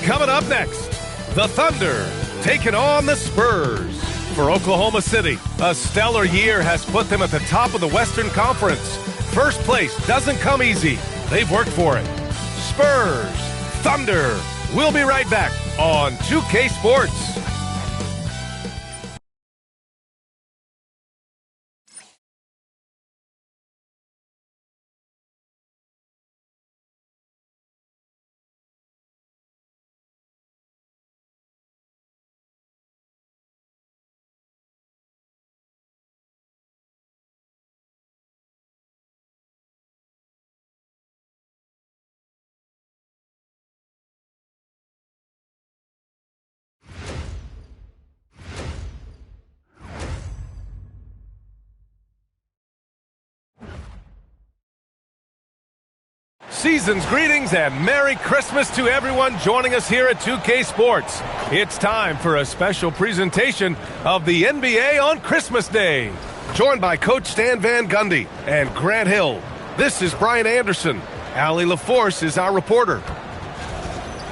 Coming up next, the Thunder taking on the Spurs. For Oklahoma City, a stellar year has put them at the top of the Western Conference. First place doesn't come easy. They've worked for it. Spurs, Thunder. We'll be right back on 2K Sports. Season's greetings and Merry Christmas to everyone joining us here at 2K Sports. It's time for a special presentation of the NBA on Christmas Day. Joined by Coach Stan Van Gundy and Grant Hill. This is Brian Anderson. Allie LaForce is our reporter.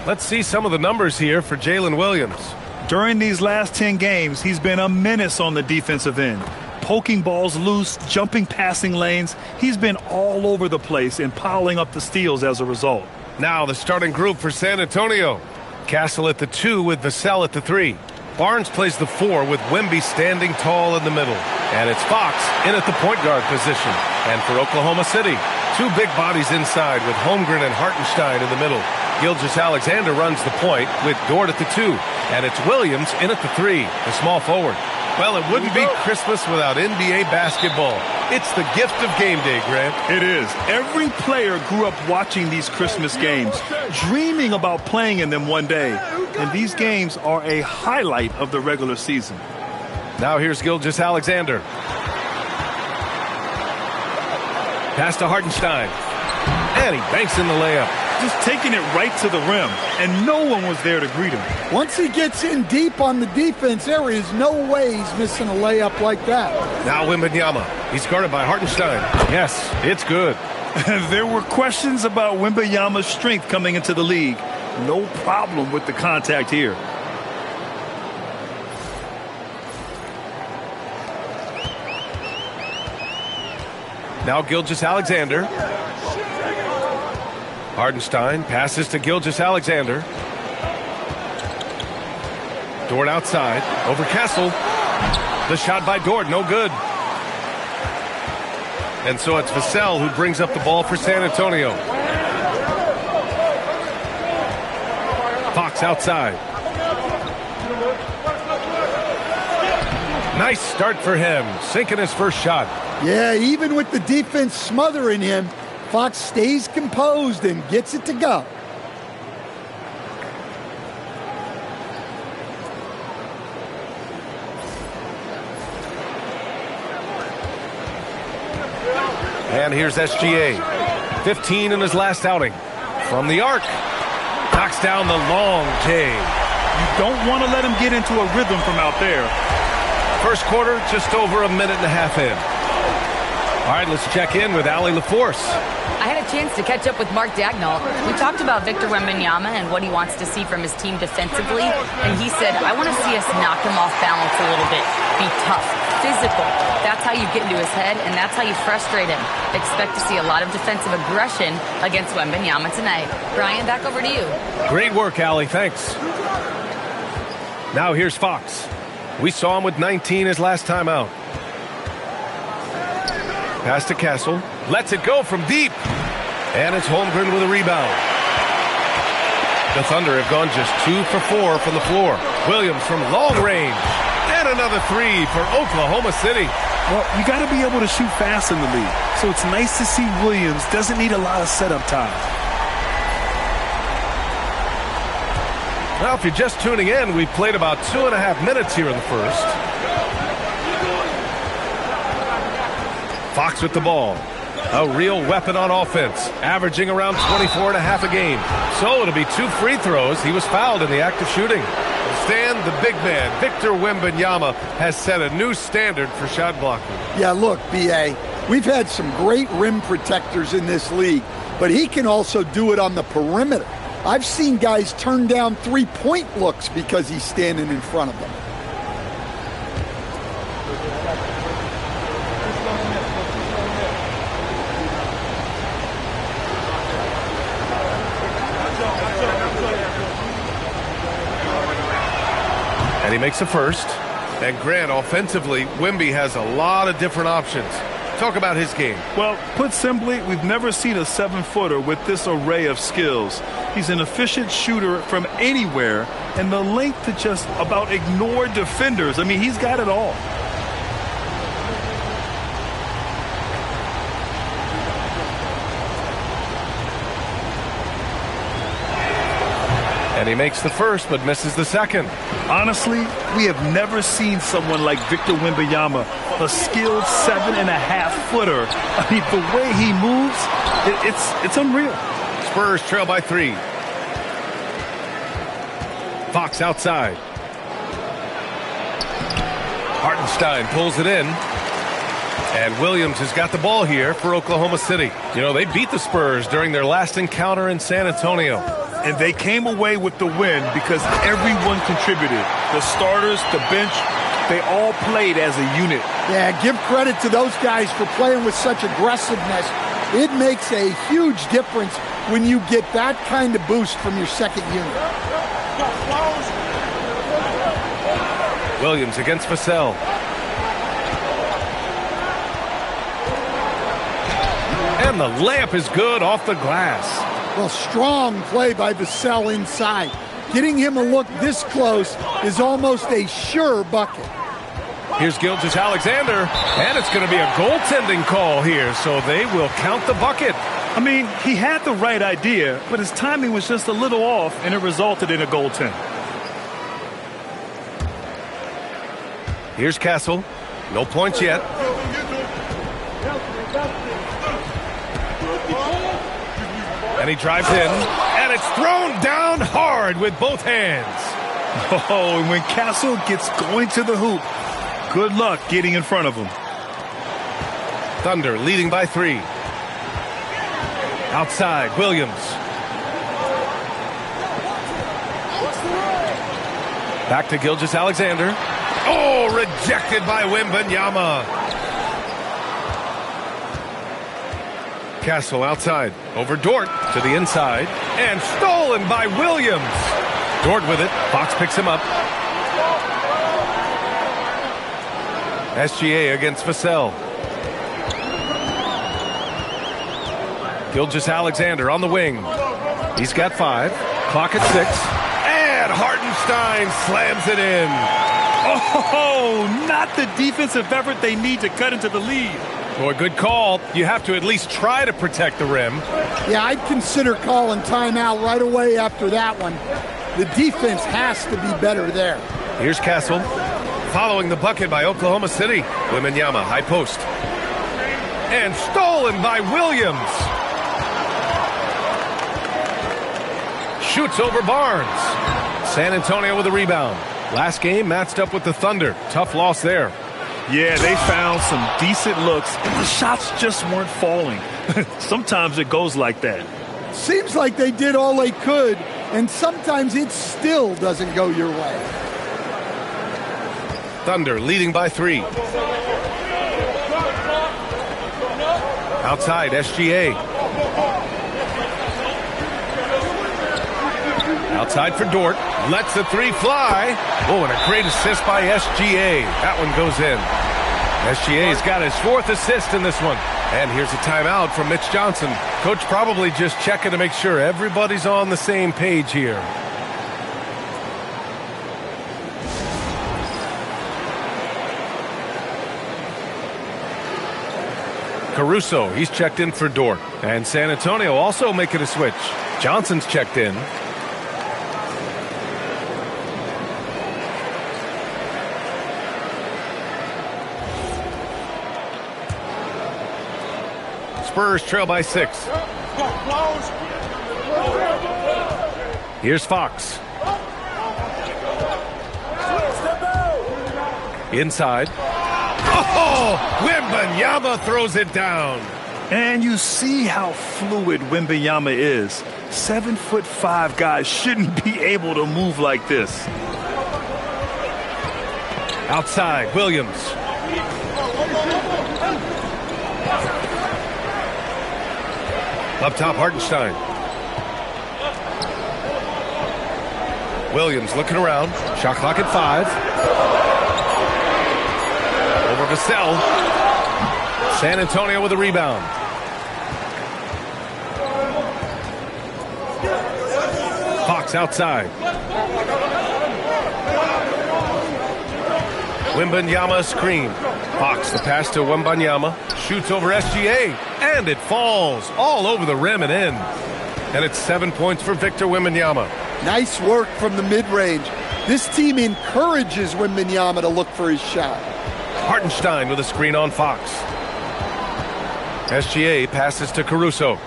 Let's see some of the numbers here for Jalen Williams. During these last 10 games, he's been a menace on the defensive end. Poking balls loose, jumping passing lanes. He's been all over the place and piling up the steals as a result. Now the starting group for San Antonio. Castle at the 2 with Vassell at the 3. Barnes plays the 4 with Wemby standing tall in the middle. And it's Fox in at the point guard position. And for Oklahoma City, 2 big bodies inside with Holmgren and Hartenstein in the middle. Gilgeous-Alexander runs the point with Dort at the 2. And it's Williams in at the 3, the small forward. Well, it wouldn't be Christmas without NBA basketball. It's the gift of game day, Grant. It is. Every player grew up watching these Christmas games, dreaming about playing in them one day. And these games are a highlight of the regular season. Now here's Gilgeous-Alexander. Pass to Hartenstein. And he banks in the layup. Just taking it right to the rim, and no one was there to greet him. Once he gets in deep on the defense, there is no way he's missing a layup like that. Now Wembanyama. He's guarded by Hartenstein. Yes, it's good. There were questions about Wembanyama's strength coming into the league. No problem with the contact here. Now Gilgeous-Alexander. Hartenstein passes to Gilgeous-Alexander. Dort outside. Over Kessel. The shot by Dort, no good. And so it's Vassell who brings up the ball for San Antonio. Fox outside. Nice start for him, sinking his first shot. Yeah, even with the defense smothering him, Fox stays composed and gets it to go. And here's SGA. 15 in his last outing. From the arc. Knocks down the long J. You don't want to let him get into a rhythm from out there. First quarter, just over a minute and a half in. All right, let's check in with Allie LaForce. I had a chance to catch up with Mark Dagnall. We talked about Victor Wembanyama and what he wants to see from his team defensively, and he said, I want to see us knock him off balance a little bit, be tough, physical. That's how you get into his head, and that's how you frustrate him. Expect to see a lot of defensive aggression against Wembanyama tonight. Brian, back over to you. Great work, Allie. Thanks. Now here's Fox. We saw him with 19 his last time out. Pass to Castle. Lets it go from deep. And it's Holmgren with a rebound. The Thunder have gone just 2 for 4 from the floor. Williams from long range. And another 3 for Oklahoma City. Well, you got to be able to shoot fast in the league. So it's nice to see Williams doesn't need a lot of setup time. Well, if you're just tuning in, we've played about 2.5 minutes here in the first. Fox with the ball. A real weapon on offense, averaging around 24.5 a game. So it'll be 2 free throws. He was fouled in the act of shooting. Stan, the big man, Victor Wembanyama, has set a new standard for shot blocking. Yeah, look, B.A., we've had some great rim protectors in this league, but he can also do it on the perimeter. I've seen guys turn down three-point looks because he's standing in front of them. And he makes a first. And Grant, offensively, Wemby has a lot of different options. Talk about his game. Well, put simply, we've never seen a 7-footer with this array of skills. He's an efficient shooter from anywhere, and the length to just about ignore defenders. I mean, he's got it all. And he makes the first, but misses the second. Honestly, we have never seen someone like Victor Wembanyama, a skilled 7.5-footer. I mean, the way he moves, it's unreal. Spurs trail by 3. Fox outside. Hartenstein pulls it in. And Williams has got the ball here for Oklahoma City. You know, they beat the Spurs during their last encounter in San Antonio. And they came away with the win because everyone contributed. The starters, the bench, they all played as a unit. Yeah, give credit to those guys for playing with such aggressiveness. It makes a huge difference when you get that kind of boost from your second unit. Williams against Vassell. And the layup is good off the glass. Well, strong play by Vassell inside. Getting him a look this close is almost a sure bucket. Here's Gilgeous-Alexander, and it's going to be a goaltending call here, so they will count the bucket. I mean, he had the right idea, but his timing was just a little off, and it resulted in a goaltend. Here's Castle. No points yet. And he drives in, and it's thrown down hard with both hands. Oh, and when Castle gets going to the hoop, good luck getting in front of him. Thunder leading by 3. Outside, Williams. Back to Gilgeous-Alexander. Oh, rejected by Wembanyama. Castle outside, over Dort to the inside, and stolen by Williams. Dort with it, Fox picks him up. SGA against Vassell. Gilgeous-Alexander on the wing. He's got 5, clock at 6, and Hartenstein slams it in. Oh, not the defensive effort they need to cut into the lead. Boy, good call. You have to at least try to protect the rim. Yeah, I'd consider calling timeout right away after that one. The defense has to be better there. Here's Castle. Following the bucket by Oklahoma City. Wembanyama, high post. And stolen by Williams. Shoots over Barnes. San Antonio with a rebound. Last game matched up with the Thunder. Tough loss there. Yeah, they found some decent looks, but the shots just weren't falling. Sometimes it goes like that. Seems like they did all they could, and sometimes it still doesn't go your way. Thunder leading by 3. Outside, SGA. Outside for Dort. Lets the 3 fly. Oh, and a great assist by SGA. That one goes in. SGA's got his 4th assist in this one. And here's a timeout from Mitch Johnson. Coach probably just checking to make sure everybody's on the same page here. Caruso, he's checked in for Dort. And San Antonio also making a switch. Johnson's checked in. Spurs trail by 6. Here's Fox. Inside. Oh, Wembanyama throws it down. And you see how fluid Wembanyama is. 7'5" guys shouldn't be able to move like this. Outside, Williams. Up top, Hartenstein. Williams looking around. Shot clock at 5. Over Vassell. San Antonio with a rebound. Fox outside. Wembanyama screen. Fox the pass to Wembanyama. Shoots over SGA. And it falls all over the rim and in. And it's 7 points for Victor Wembanyama. Nice work from the mid-range. This team encourages Wembanyama to look for his shot. Hartenstein with a screen on Fox. SGA passes to Caruso.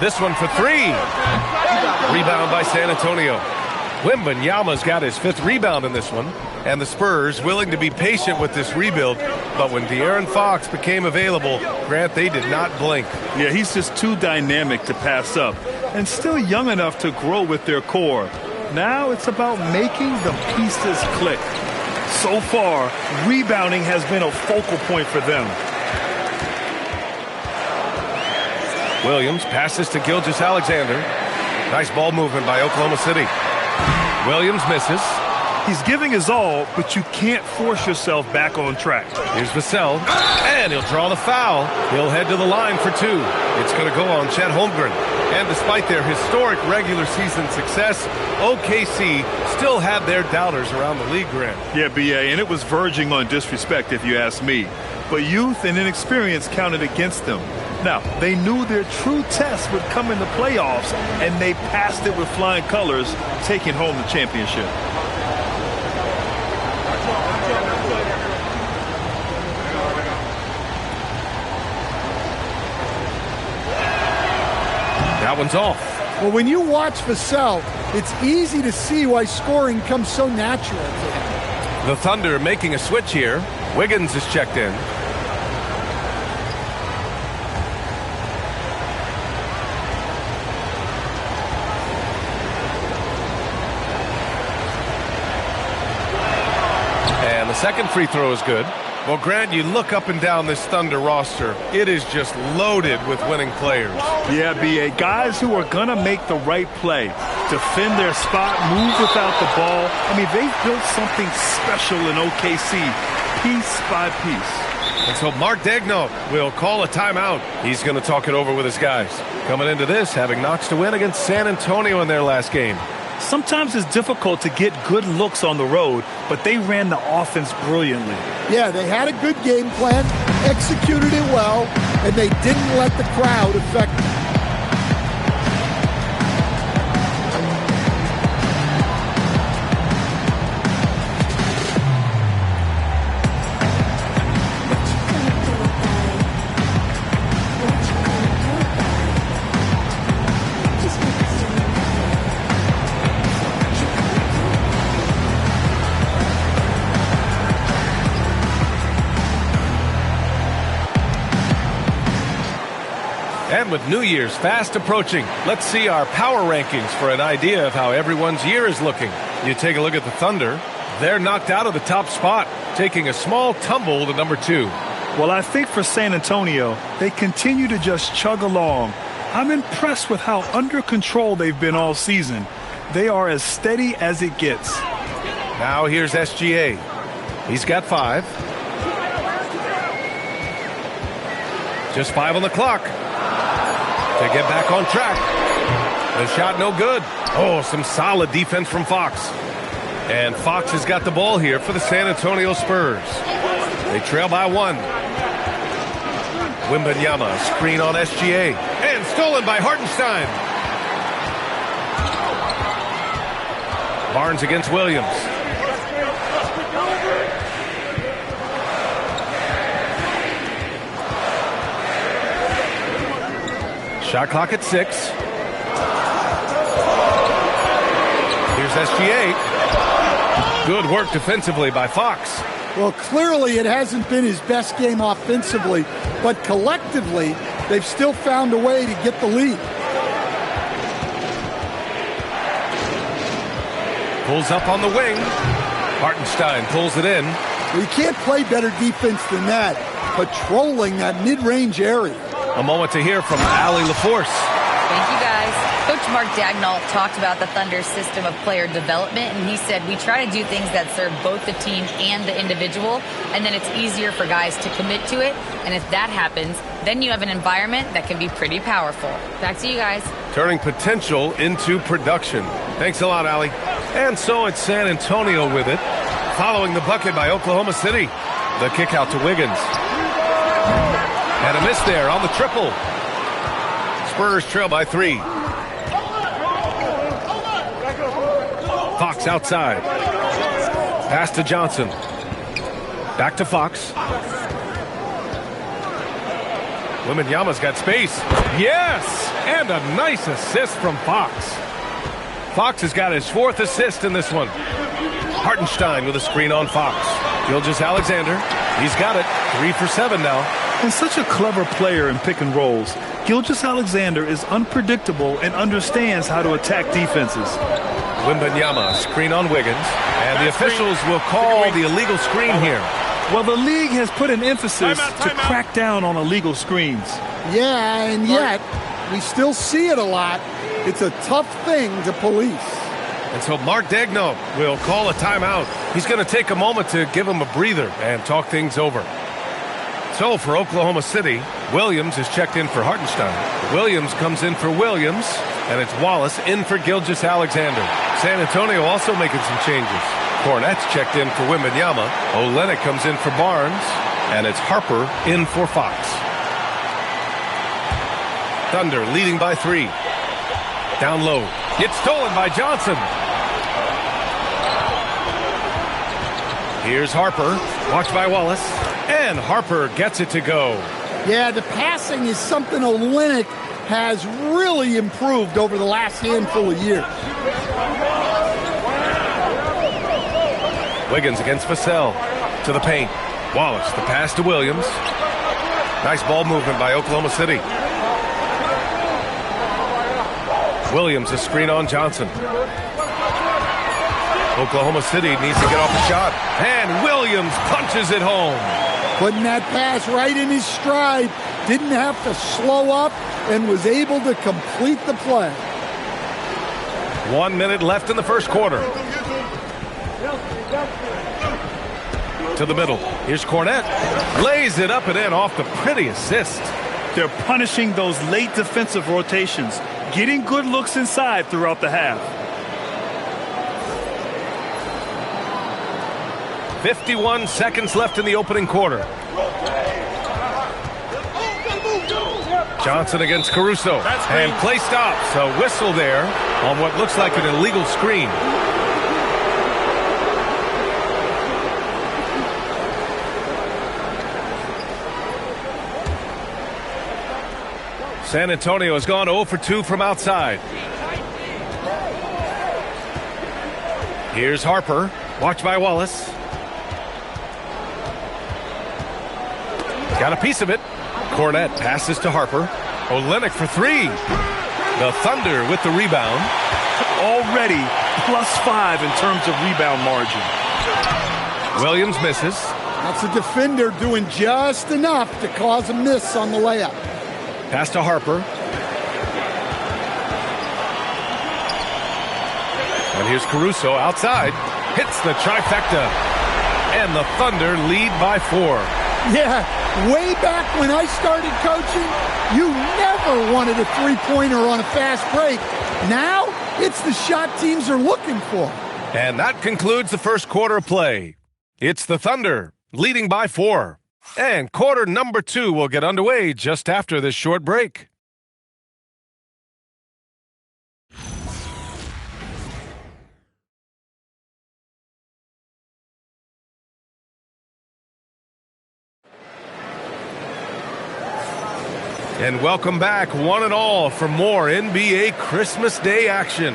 This one for 3. Rebound by San Antonio. Wembanyama's got his 5th rebound in this one. And the Spurs willing to be patient with this rebuild. But when De'Aaron Fox became available, Grant, they did not blink. Yeah, he's just too dynamic to pass up. And still young enough to grow with their core. Now it's about making the pieces click. So far, rebounding has been a focal point for them. Williams passes to Gilgeous-Alexander. Nice ball movement by Oklahoma City. Williams misses. He's giving his all, but you can't force yourself back on track. Here's Vassell, and he'll draw the foul. He'll head to the line for 2. It's going to go on Chet Holmgren. And despite their historic regular season success, OKC still had their doubters around the league, Grant. Yeah, B.A., and it was verging on disrespect if you ask me. But youth and inexperience counted against them. Now, they knew their true test would come in the playoffs, and they passed it with flying colors, taking home the championship. That one's off. Well, when you watch Vassell, it's easy to see why scoring comes so natural to him. The Thunder making a switch here. Wiggins is checked in. And the second free throw is good. Well, Grant, you look up and down this Thunder roster, it is just loaded with winning players. Yeah, B.A., guys who are going to make the right play, defend their spot, move without the ball. I mean, they've built something special in OKC, piece by piece. And so Mark Daigneault will call a timeout. He's going to talk it over with his guys. Coming into this, having notched a win against San Antonio in their last game. Sometimes it's difficult to get good looks on the road, but they ran the offense brilliantly. Yeah, they had a good game plan, executed it well, and they didn't let the crowd affect them. And with New Year's fast approaching, let's see our power rankings for an idea of how everyone's year is looking. You take a look at the Thunder. They're knocked out of the top spot, taking a small tumble to number 2. Well, I think for San Antonio, they continue to just chug along. I'm impressed with how under control they've been all season. They are as steady as it gets. Now here's SGA. He's got 5. Just 5 on the clock. To get back on track. The shot no good. Oh, some solid defense from Fox. And Fox has got the ball here for the San Antonio Spurs. They trail by 1. Wembanyama, screen on SGA. And stolen by Hartenstein. Barnes against Williams. Shot clock at 6. Here's SGA. Good work defensively by Fox. Well, clearly it hasn't been his best game offensively, but collectively, they've still found a way to get the lead. Pulls up on the wing. Hartenstein pulls it in. Well, you can't play better defense than that, patrolling that mid-range area. A moment to hear from Allie LaForce. Thank you, guys. Coach Mark Daigneault talked about the Thunder's system of player development, and he said, we try to do things that serve both the team and the individual, and then it's easier for guys to commit to it. And if that happens, then you have an environment that can be pretty powerful. Back to you guys. Turning potential into production. Thanks a lot, Allie. And so it's San Antonio with it, following the bucket by Oklahoma City. The kick out to Wiggins. And a miss there on the triple. Spurs trail by 3. Fox outside. Pass to Johnson. Back to Fox. Wembanyama's got space. Yes! And a nice assist from Fox. Fox has got his 4th assist in this one. Hartenstein with a screen on Fox. Gilgeous-Alexander. He's got it. 3 for 7 now. And such a clever player in pick and rolls. Gilgeous-Alexander is unpredictable and understands how to attack defenses. Wembanyama, screen on Wiggins. And the officials will call the illegal screen here. Well, the league has put an emphasis to crack down on illegal screens. Yeah, and yet, we still see it a lot. It's a tough thing to police. And so Mark Daigneault will call a timeout. He's going to take a moment to give him a breather and talk things over. So for Oklahoma City, Williams is checked in for Hartenstein. Williams comes in for Williams, and it's Wallace in for Gilgeous-Alexander. San Antonio also making some changes. Cornette's checked in for Wembanyama. Olynyk comes in for Barnes, and it's Harper in for Fox. Thunder leading by 3. Down low. It's stolen by Johnson. Here's Harper. Watched by Wallace. And Harper gets it to go. Yeah, the passing is something Olynyk has really improved over the last handful of years. Wiggins against Vassell. To the paint. Wallace, the pass to Williams. Nice ball movement by Oklahoma City. Williams, a screen on Johnson. Oklahoma City needs to get off a shot. And Williams punches it home. Putting that pass right in his stride. Didn't have to slow up and was able to complete the play. 1 minute left in the first quarter. To the middle. Here's Cornette. Lays it up and in off the pretty assist. They're punishing those late defensive rotations, getting good looks inside throughout the half. 51 seconds left in the opening quarter. Johnson against Caruso. And play stops. A whistle there on what looks like an illegal screen. San Antonio has gone 0 for 2 from outside. Here's Harper. Watched by Wallace. Got a piece of it. Cornette passes to Harper. Olynyk for 3. The Thunder with the rebound. Already +5 in terms of rebound margin. Williams misses. That's a defender doing just enough to cause a miss on the layup. Pass to Harper. And here's Caruso outside. Hits the trifecta. And the Thunder lead by 4. Yeah, way back when I started coaching, you never wanted a three-pointer on a fast break. Now, it's the shot teams are looking for. And that concludes the first quarter of play. It's the Thunder leading by 4. And quarter number 2 will get underway just after this short break. And welcome back, one and all, for more NBA Christmas Day action.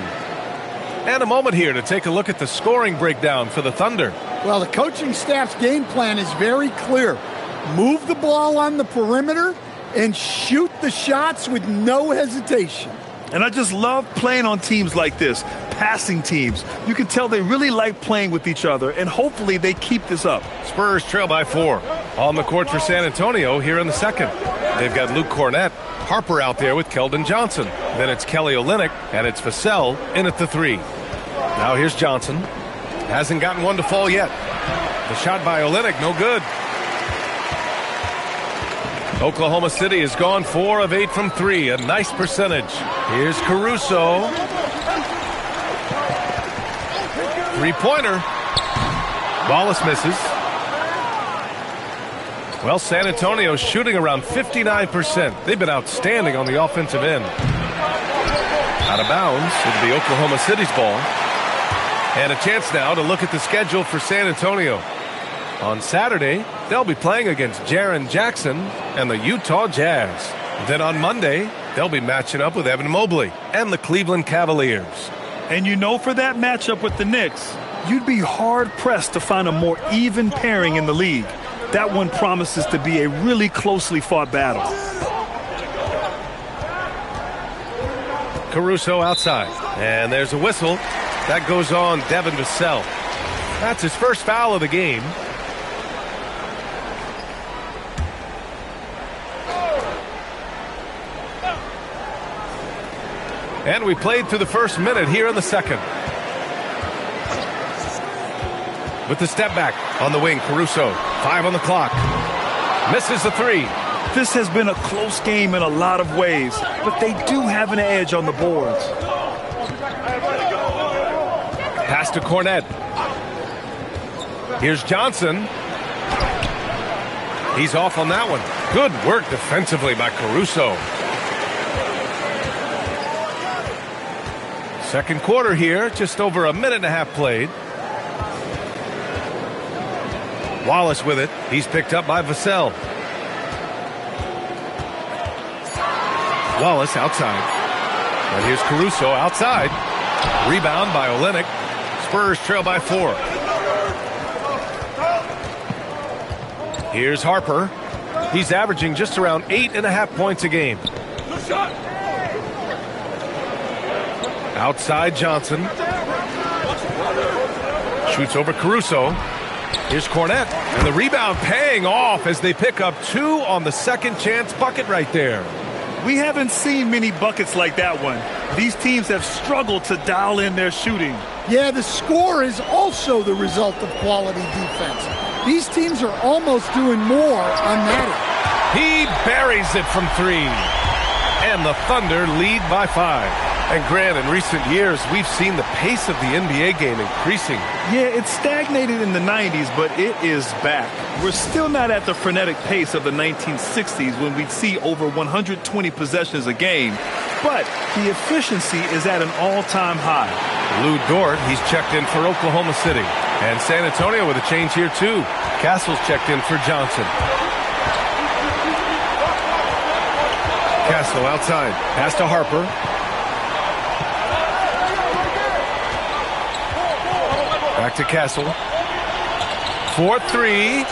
And a moment here to take a look at the scoring breakdown for the Thunder. Well, the coaching staff's game plan is very clear. Move the ball on the perimeter and shoot the shots with no hesitation. And I just love playing on teams like this, passing teams. You can tell they really like playing with each other, and hopefully they keep this up. Spurs trail by 4. On the court for San Antonio here in the second. They've got Luke Cornett, Harper out there with Keldon Johnson. Then it's Kelly Olynyk, and it's Vassell in at the 3. Now here's Johnson. Hasn't gotten one to fall yet. The shot by Olynyk, no good. Oklahoma City has gone 4 of 8 from 3, a nice percentage. Here's Caruso. Three-pointer. Wallace misses. Well, San Antonio's shooting around 59%. They've been outstanding on the offensive end. Out of bounds, it'll be Oklahoma City's ball. And a chance now to look at the schedule for San Antonio. On Saturday, they'll be playing against Jaren Jackson and the Utah Jazz. Then on Monday, they'll be matching up with Evan Mobley and the Cleveland Cavaliers. And you know, for that matchup with the Knicks, you'd be hard-pressed to find a more even pairing in the league. That one promises to be a really closely fought battle. Caruso outside. And there's a whistle. That goes on Devin Vassell. That's his first foul of the game. And we played through the first minute here in the second. With the step back on the wing, Caruso. 5 on the clock. Misses the 3. This has been a close game in a lot of ways, but they do have an edge on the boards. Pass to Cornett. Here's Johnson. He's off on that one. Good work defensively by Caruso. Second quarter here, just over a minute and a half played. Wallace with it. He's picked up by Vassell. Wallace outside. And here's Caruso outside. Rebound by Olynyk. Spurs trail by 4. Here's Harper. He's averaging just around 8.5 points a game. Outside Johnson. Shoots over Caruso. Here's Cornett. And the rebound paying off as they pick up 2 on the second chance bucket right there. We haven't seen many buckets like that one. These teams have struggled to dial in their shooting. Yeah, the score is also the result of quality defense. These teams are almost doing more on that. He buries it from 3. And the Thunder lead by 5. And Grant, in recent years, we've seen the pace of the NBA game increasing. Yeah, it stagnated in the 90s, but it is back. We're still not at the frenetic pace of the 1960s when we'd see over 120 possessions a game. But the efficiency is at an all-time high. Lou Dort, he's checked in for Oklahoma City. And San Antonio with a change here, too. Castle's checked in for Johnson. Castle outside. Pass to Harper. Back to Castle. 4-3.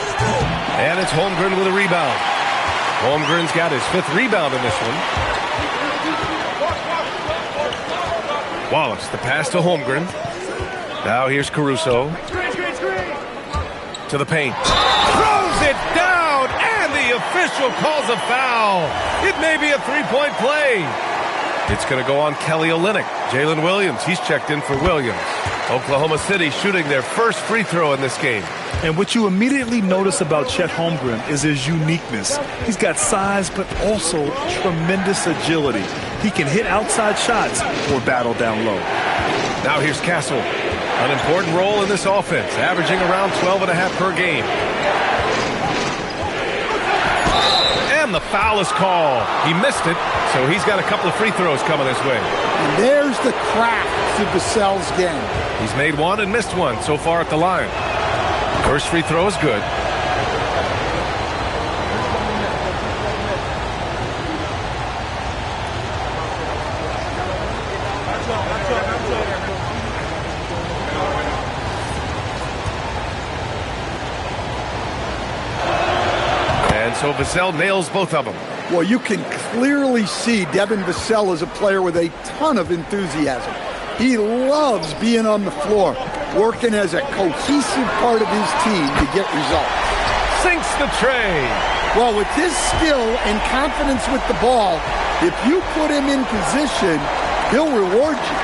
And it's Holmgren with a rebound. Holmgren's got his 5th rebound in this one. Wallace, the pass to Holmgren. Now here's Caruso. To the paint. Throws it down, and the official calls a foul. It may be a 3-point play. It's going to go on Kelly Olynyk. Jalen Williams, he's checked in for Williams. Oklahoma City shooting their first free throw in this game. And what you immediately notice about Chet Holmgren is his uniqueness. He's got size, but also tremendous agility. He can hit outside shots or battle down low. Now here's Castle. An important role in this offense, averaging around 12.5 per game. And the foul is called. He missed it, so he's got a couple of free throws coming his way. And there's the craft to Vassell's game. He's made 1 and missed 1 so far at the line. First free throw is good. So Vassell nails both of them. Well, you can clearly see Devin Vassell is a player with a ton of enthusiasm. He loves being on the floor, working as a cohesive part of his team to get results. Sinks the tray. Well, with his skill and confidence with the ball, if you put him in position, he'll reward you.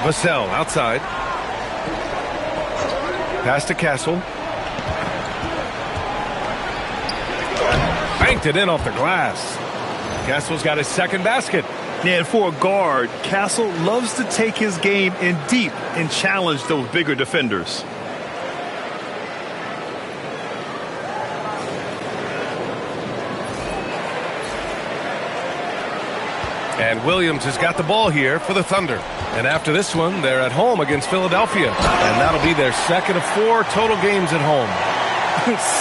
Vassell outside. Pass to Castle. Banked it in off the glass. Castle's got his second basket. Yeah, and for a guard, Castle loves to take his game in deep and challenge those bigger defenders. And Williams has got the ball here for the Thunder. And after this one, they're at home against Philadelphia. And that'll be their second of 4 total games at home.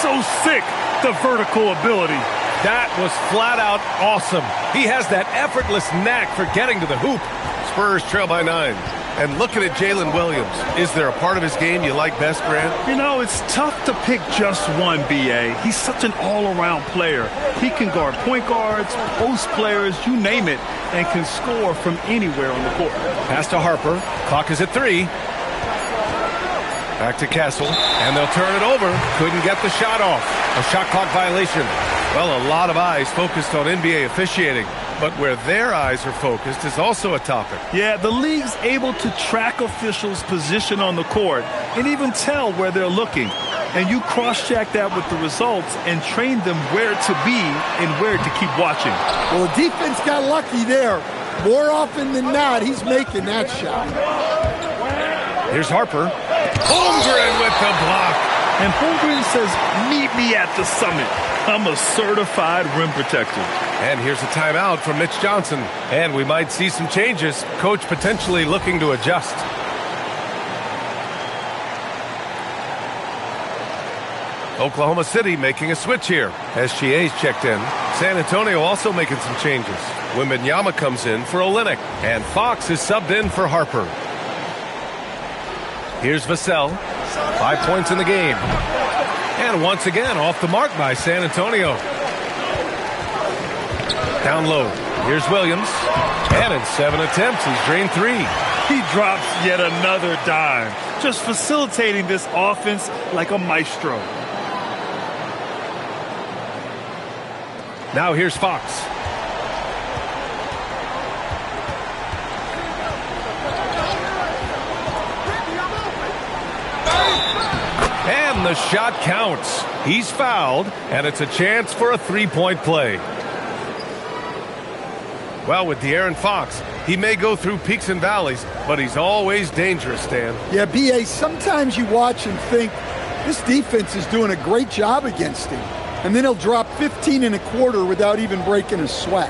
So sick, the vertical ability. That was flat out awesome. He has that effortless knack for getting to the hoop. Spurs trail by 9. And looking at Jalen Williams, is there a part of his game you like best, Grant? You know, it's tough to pick just one, B.A. He's such an all-around player. He can guard point guards, post players, you name it, and can score from anywhere on the court. Pass to Harper. Clock is at 3. Back to Castle, and they'll turn it over. Couldn't get the shot off. A shot clock violation. Well, a lot of eyes focused on NBA officiating, but where their eyes are focused is also a topic. Yeah, the league's able to track officials' position on the court and even tell where they're looking. And you cross-check that with the results and train them where to be and where to keep watching. Well, the defense got lucky there. More often than not, he's making that shot. Here's Harper. Holmgren with the block. And Holmgren says, meet me at the summit. I'm a certified rim protector. And here's a timeout from Mitch Johnson. And we might see some changes. Coach potentially looking to adjust. Oklahoma City making a switch here. SGA's checked in. San Antonio also making some changes. Wembanyama comes in for Olynyk. And Fox is subbed in for Harper. Here's Vassell. 5 points in the game. And once again, off the mark by San Antonio. Down low. Here's Williams. And in 7 attempts, he's drained 3. He drops yet another dime. Just facilitating this offense like a maestro. Now here's Fox. And the shot counts. He's fouled, and it's a chance for a three-point play. Well, with De'Aaron Fox, he may go through peaks and valleys, but he's always dangerous, Dan. Yeah, B.A., sometimes you watch and think, this defense is doing a great job against him. And then he'll drop 15 and a quarter without even breaking a sweat.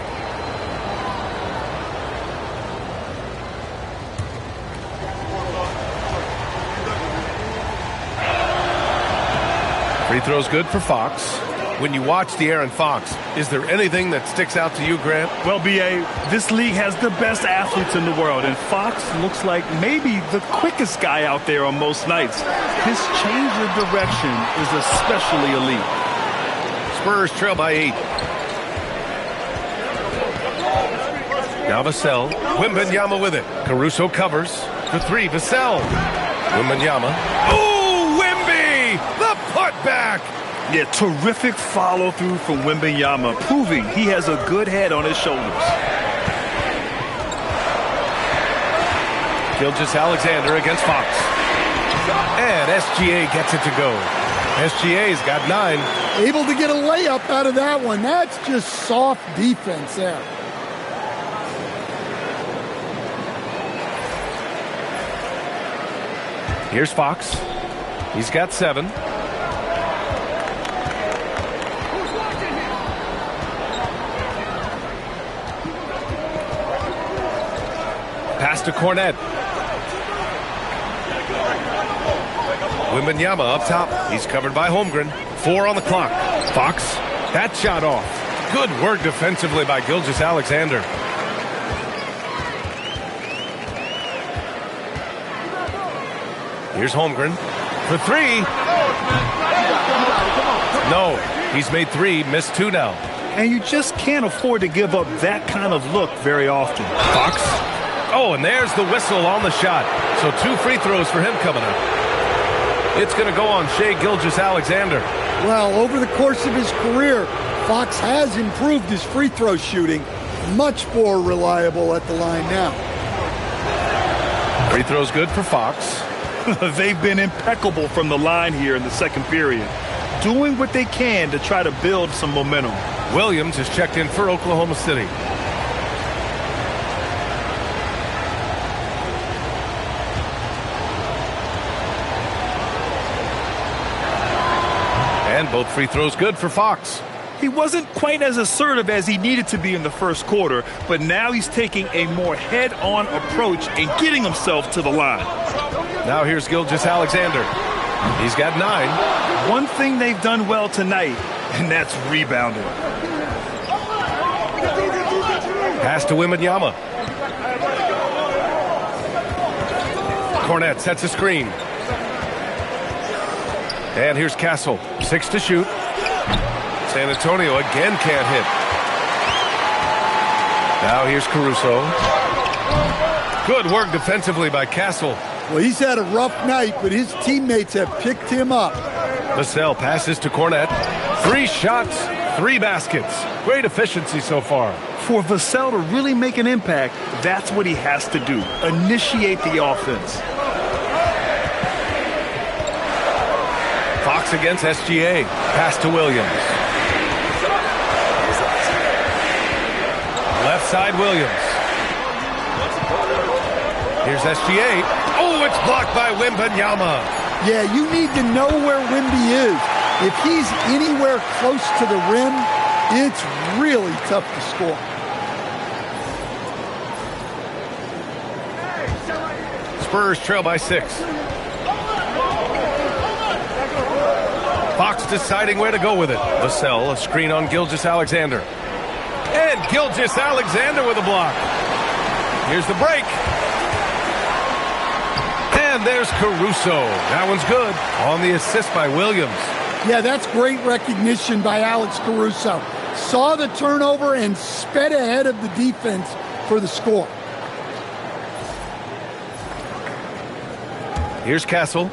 Free throw's good for Fox. When you watch De'Aaron Fox, is there anything that sticks out to you, Grant? Well, B.A., this league has the best athletes in the world, and Fox looks like maybe the quickest guy out there on most nights. His change of direction is especially elite. Spurs trail by 8. Now Vassell. Wembanyama with it. Caruso covers. For 3, Vassell. Wembanyama. Oh, Wemby! The putback! Yeah, terrific follow-through from Wembanyama, proving he has a good head on his shoulders. Gilgeous-Alexander against Fox. And SGA gets it to go. SGA's got 9. Able to get a layup out of that one. That's just soft defense there. Here's Fox. He's got 7. Pass to Cornette. Wembanyama up top. He's covered by Holmgren. 4 on the clock. Fox. That shot off. Good work defensively by Gilgeous-Alexander. Here's Holmgren for 3. No, he's made 3, missed 2 now. And you just can't afford to give up that kind of look very often. Fox. Oh, and there's the whistle on the shot. So 2 free throws for him coming up. It's going to go on Shai Gilgeous-Alexander. Well, over the course of his career, Fox has improved his free throw shooting. Much more reliable at the line now. Free throw's good for Fox. They've been impeccable from the line here in the second period, doing what they can to try to build some momentum. Williams is checked in for Oklahoma City. And both free throws good for Fox. He wasn't quite as assertive as he needed to be in the first quarter, but now he's taking a more head-on approach and getting himself to the line. Now here's Gilgeous-Alexander. He's got 9. One thing they've done well tonight, and that's rebounding. Pass to Wembanyama. Cornette sets a screen. And here's Castle. 6 to shoot. San Antonio again can't hit. Now here's Caruso. Good work defensively by Castle. Well, he's had a rough night, but his teammates have picked him up. Vassell passes to Cornette. 3 shots, 3 baskets. Great efficiency so far. For Vassell to really make an impact, that's what he has to do. Initiate the offense. Fox against SGA. Pass to Williams. Left side Williams. Here's SGA. Oh, it's blocked by Wembanyama. Yeah, you need to know where Wemby is. If he's anywhere close to the rim, it's really tough to score. Spurs trail by 6. Fox deciding where to go with it. Vassell, a screen on Gilgeous-Alexander. And Gilgeous-Alexander with a block. Here's the break. And there's Caruso. That one's good. On the assist by Williams. Yeah, that's great recognition by Alex Caruso. Saw the turnover and sped ahead of the defense for the score. Here's Castle.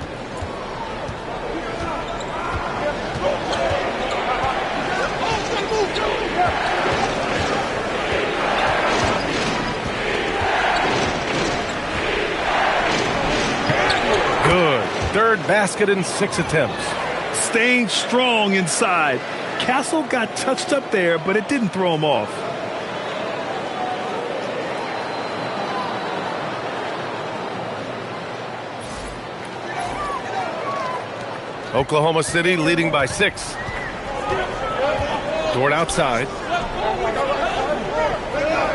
Good. Third basket in 6 attempts. Staying strong inside. Castle got touched up there, but it didn't throw him off. Oklahoma City leading by 6. Dort outside.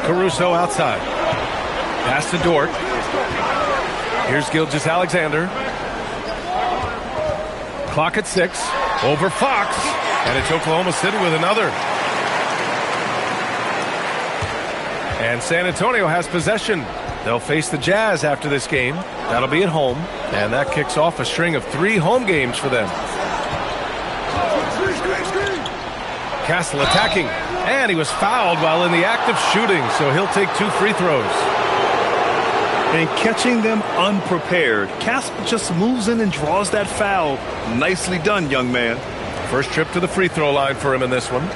Caruso outside. Pass to Dort. Here's Gilgeous-Alexander. Clock at 6. Over Fox. And it's Oklahoma City with another. And San Antonio has possession. They'll face the Jazz after this game. That'll be at home. And that kicks off a string of 3 home games for them. Castle attacking. And he was fouled while in the act of shooting, so he'll take 2 free throws. And catching them unprepared. Castle just moves in and draws that foul. Nicely done, young man. First trip to the free throw line for him in this one.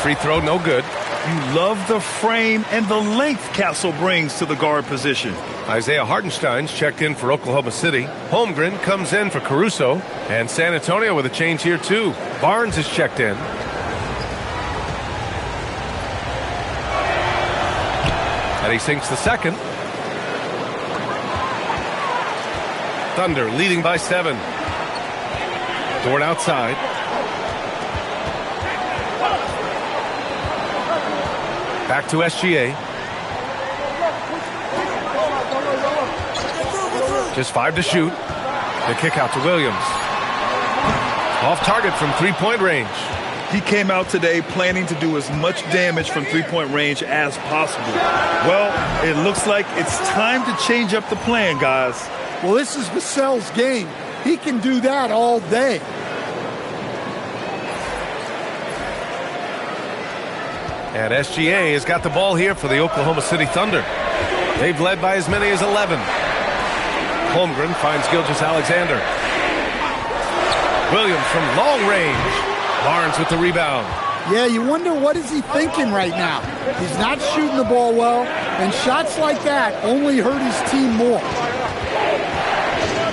Free throw, no good. You love the frame and the length Castle brings to the guard position. Isaiah Hartenstein's checked in for Oklahoma City. Holmgren comes in for Caruso. And San Antonio with a change here, too. Barnes is checked in. And he sinks the second. Thunder leading by 7. Dort outside. Back to SGA. Just 5 to shoot. The kick out to Williams. Off target from three-point range. He came out today planning to do as much damage from three-point range as possible. Well, it looks like it's time to change up the plan, guys. Well, this is Vassell's game. He can do that all day. And SGA has got the ball here for the Oklahoma City Thunder. They've led by as many as 11. Holmgren finds Gilgeous-Alexander. Williams from long range. Barnes with the rebound. Yeah, you wonder what is he thinking right now. He's not shooting the ball well, and shots like that only hurt his team more.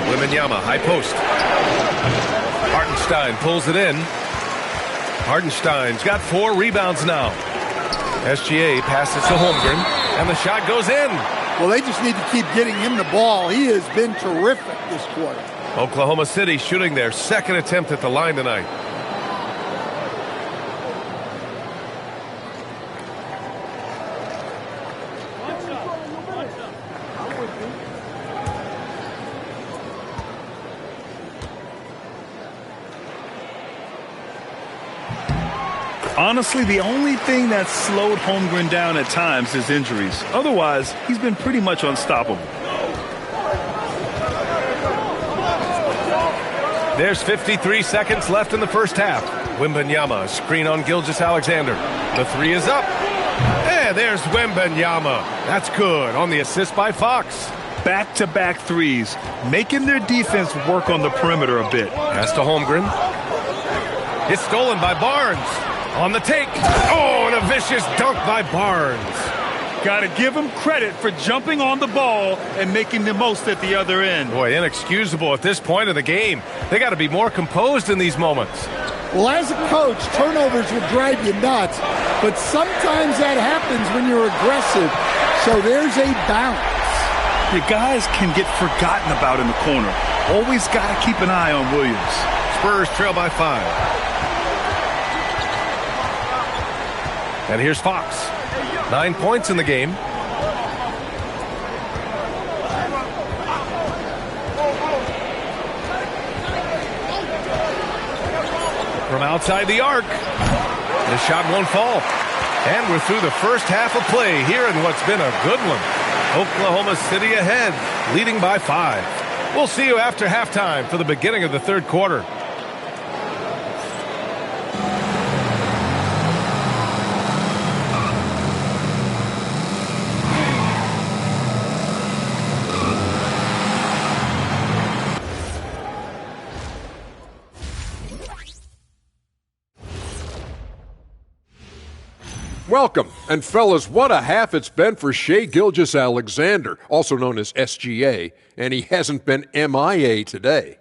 Wembanyama, high post. Hartenstein pulls it in. Hartenstein's got 4 rebounds now. SGA passes to Holmgren, and the shot goes in. Well, they just need to keep getting him the ball. He has been terrific this quarter. Oklahoma City shooting their second attempt at the line tonight. Honestly, the only thing that slowed Holmgren down at times is injuries. Otherwise, he's been pretty much unstoppable. There's 53 seconds left in the first half. Wembanyama, screen on Gilgeous-Alexander. The 3 is up. And there's Wembanyama. That's good on the assist by Fox. Back-to-back threes, making their defense work on the perimeter a bit. Pass to Holmgren. It's stolen by Barnes. On the take. Oh, and a vicious dunk by Barnes. Got to give him credit for jumping on the ball and making the most at the other end. Boy, inexcusable at this point of the game. They got to be more composed in these moments. Well, as a coach, turnovers will drive you nuts, but sometimes that happens when you're aggressive. So there's a balance. The guys can get forgotten about in the corner. Always got to keep an eye on Williams. Spurs trail by 5. And here's Fox. 9 points in the game. From outside the arc. The shot won't fall. And we're through the first half of play here in what's been a good one. Oklahoma City ahead, leading by 5. We'll see you after halftime for the beginning of the third quarter. Welcome. And fellas, what a half it's been for Shai Gilgeous-Alexander, also known as SGA, and he hasn't been MIA today.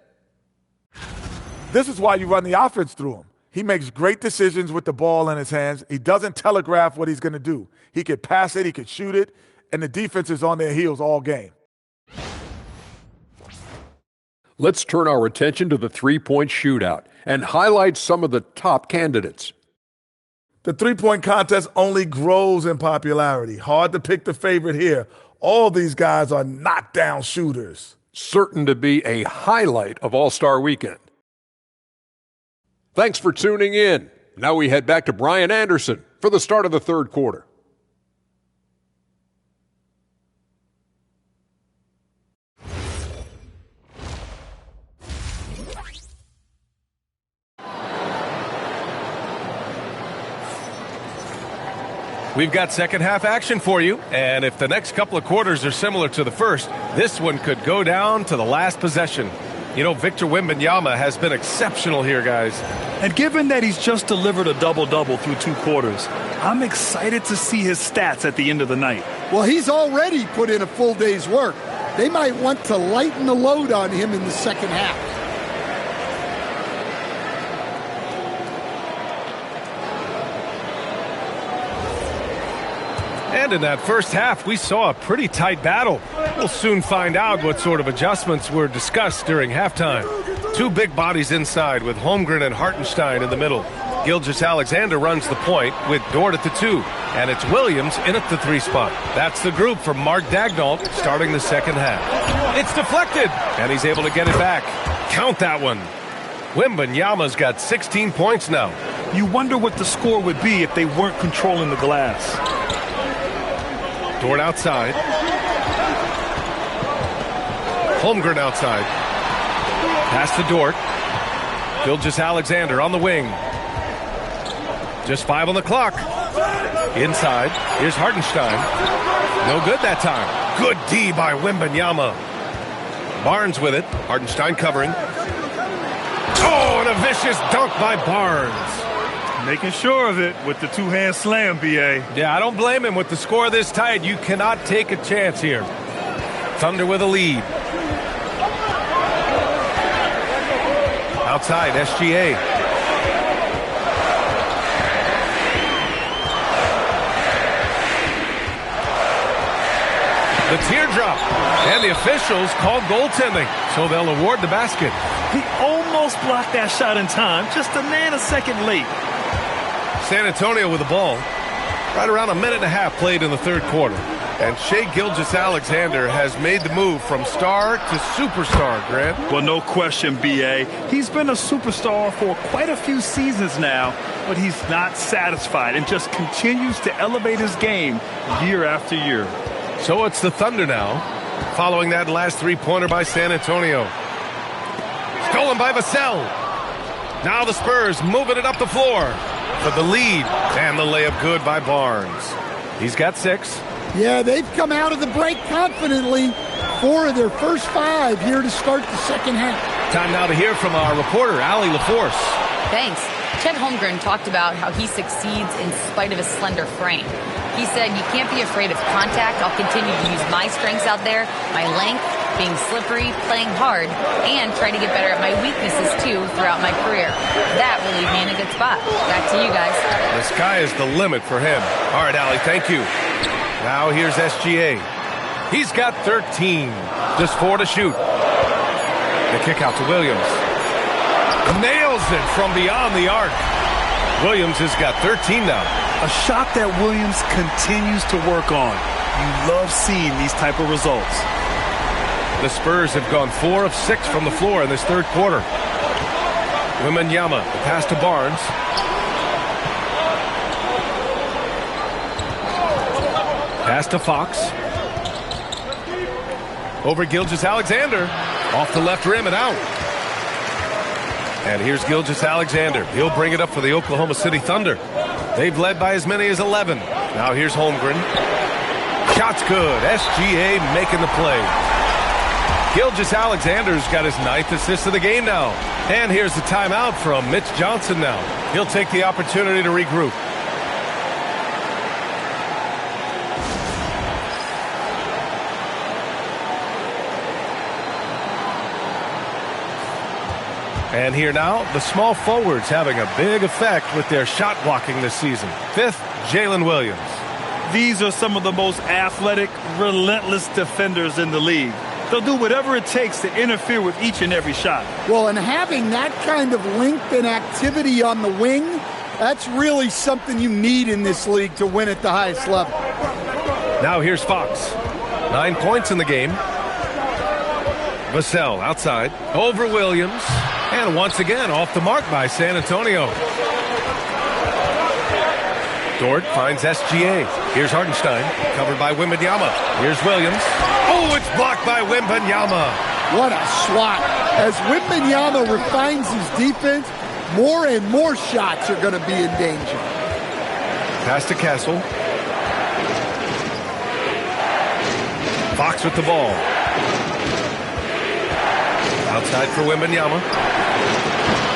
This is why you run the offense through him. He makes great decisions with the ball in his hands. He doesn't telegraph what he's going to do. He could pass it, he could shoot it, and the defense is on their heels all game. Let's turn our attention to the three-point shootout and highlight some of the top candidates. The three-point contest only grows in popularity. Hard to pick the favorite here. All these guys are knockdown shooters. Certain to be a highlight of All-Star Weekend. Thanks for tuning in. Now we head back to Brian Anderson for the start of the third quarter. We've got second half action for you, and if the next couple of quarters are similar to the first, this one could go down to the last possession. You know, Victor Wembanyama has been exceptional here, guys. And given that he's just delivered a double-double through 2 quarters, I'm excited to see his stats at the end of the night. Well, he's already put in a full day's work. They might want to lighten the load on him in the second half. And in that first half, we saw a pretty tight battle. We'll soon find out what sort of adjustments were discussed during halftime. 2 big bodies inside with Holmgren and Hartenstein in the middle. Gilgeous-Alexander runs the point with Dort at the 2. And it's Williams in at the 3 spot. That's the group for Mark Daigneault starting the second half. It's deflected, and he's able to get it back. Count that one. Wembanyama's got 16 points now. You wonder what the score would be if they weren't controlling the glass. Dort outside. Holmgren outside. Pass to Dort. Gilgeous-Alexander on the wing. Just 5 on the clock. Inside. Here's Hartenstein. No good that time. Good D by Wembanyama. Barnes with it. Hartenstein covering. Oh, and a vicious dunk by Barnes. Making sure of it with the two-hand slam, B.A. Yeah, I don't blame him. With the score this tight, you cannot take a chance here. Thunder with a lead. Outside, SGA. The teardrop. And the officials called goaltending, so they'll award the basket. He almost blocked that shot in time, just a nanosecond late. San Antonio with the ball. Right around a minute and a half played in the third quarter. And Shai Gilgeous-Alexander has made the move from star to superstar, Grant. Well, no question, B.A. He's been a superstar for quite a few seasons now, but he's not satisfied and just continues to elevate his game year after year. So it's the Thunder now, following that last three-pointer by San Antonio. Stolen by Vassell. Now the Spurs moving it up the floor for the lead. And the layup good by Barnes. He's got 6. Yeah, they've come out of the break confidently. 4 of their first 5 here to start the second half. Time now to hear from our reporter, Allie LaForce. Thanks. Chet Holmgren talked about how he succeeds in spite of his slender frame. He said, you can't be afraid of contact. I'll continue to use my strengths out there, my length, being slippery, playing hard, and try to get better at my weaknesses, too, throughout my career. That will leave me in a good spot. Back to you guys. The sky is the limit for him. All right, Allie, thank you. Now here's SGA. He's got 13. Just 4 to shoot. The kick out to Williams. Nails it from beyond the arc. Williams has got 13 now. A shot that Williams continues to work on. You love seeing these type of results. The Spurs have gone 4 of 6 from the floor in this third quarter. Wembanyama, the pass to Barnes. Pass to Fox. Over Gilgeous-Alexander. Off the left rim and out. And here's Gilgeous-Alexander. He'll bring it up for the Oklahoma City Thunder. They've led by as many as 11. Now here's Holmgren. Shot's good. SGA making the play. Gilgeous-Alexander's got his 9th assist of the game now. And here's the timeout from Mitch Johnson now. He'll take the opportunity to regroup. And here now, the small forwards having a big effect with their shot blocking this season. 5th, Jalen Williams. These are some of the most athletic, relentless defenders in the league. They'll do whatever it takes to interfere with each and every shot. Well, and having that kind of length and activity on the wing, that's really something you need in this league to win at the highest level. Now here's Fox. 9 points in the game. Vassell outside. Over Williams. And once again, off the mark by San Antonio. Dort finds SGA. Here's Hartenstein, covered by Wembanyama. Here's Williams. Oh, it's blocked by Wembanyama. What a swat. As Wembanyama refines his defense, more and more shots are going to be in danger. Pass to Castle. Fox with the ball. Outside for Wembanyama.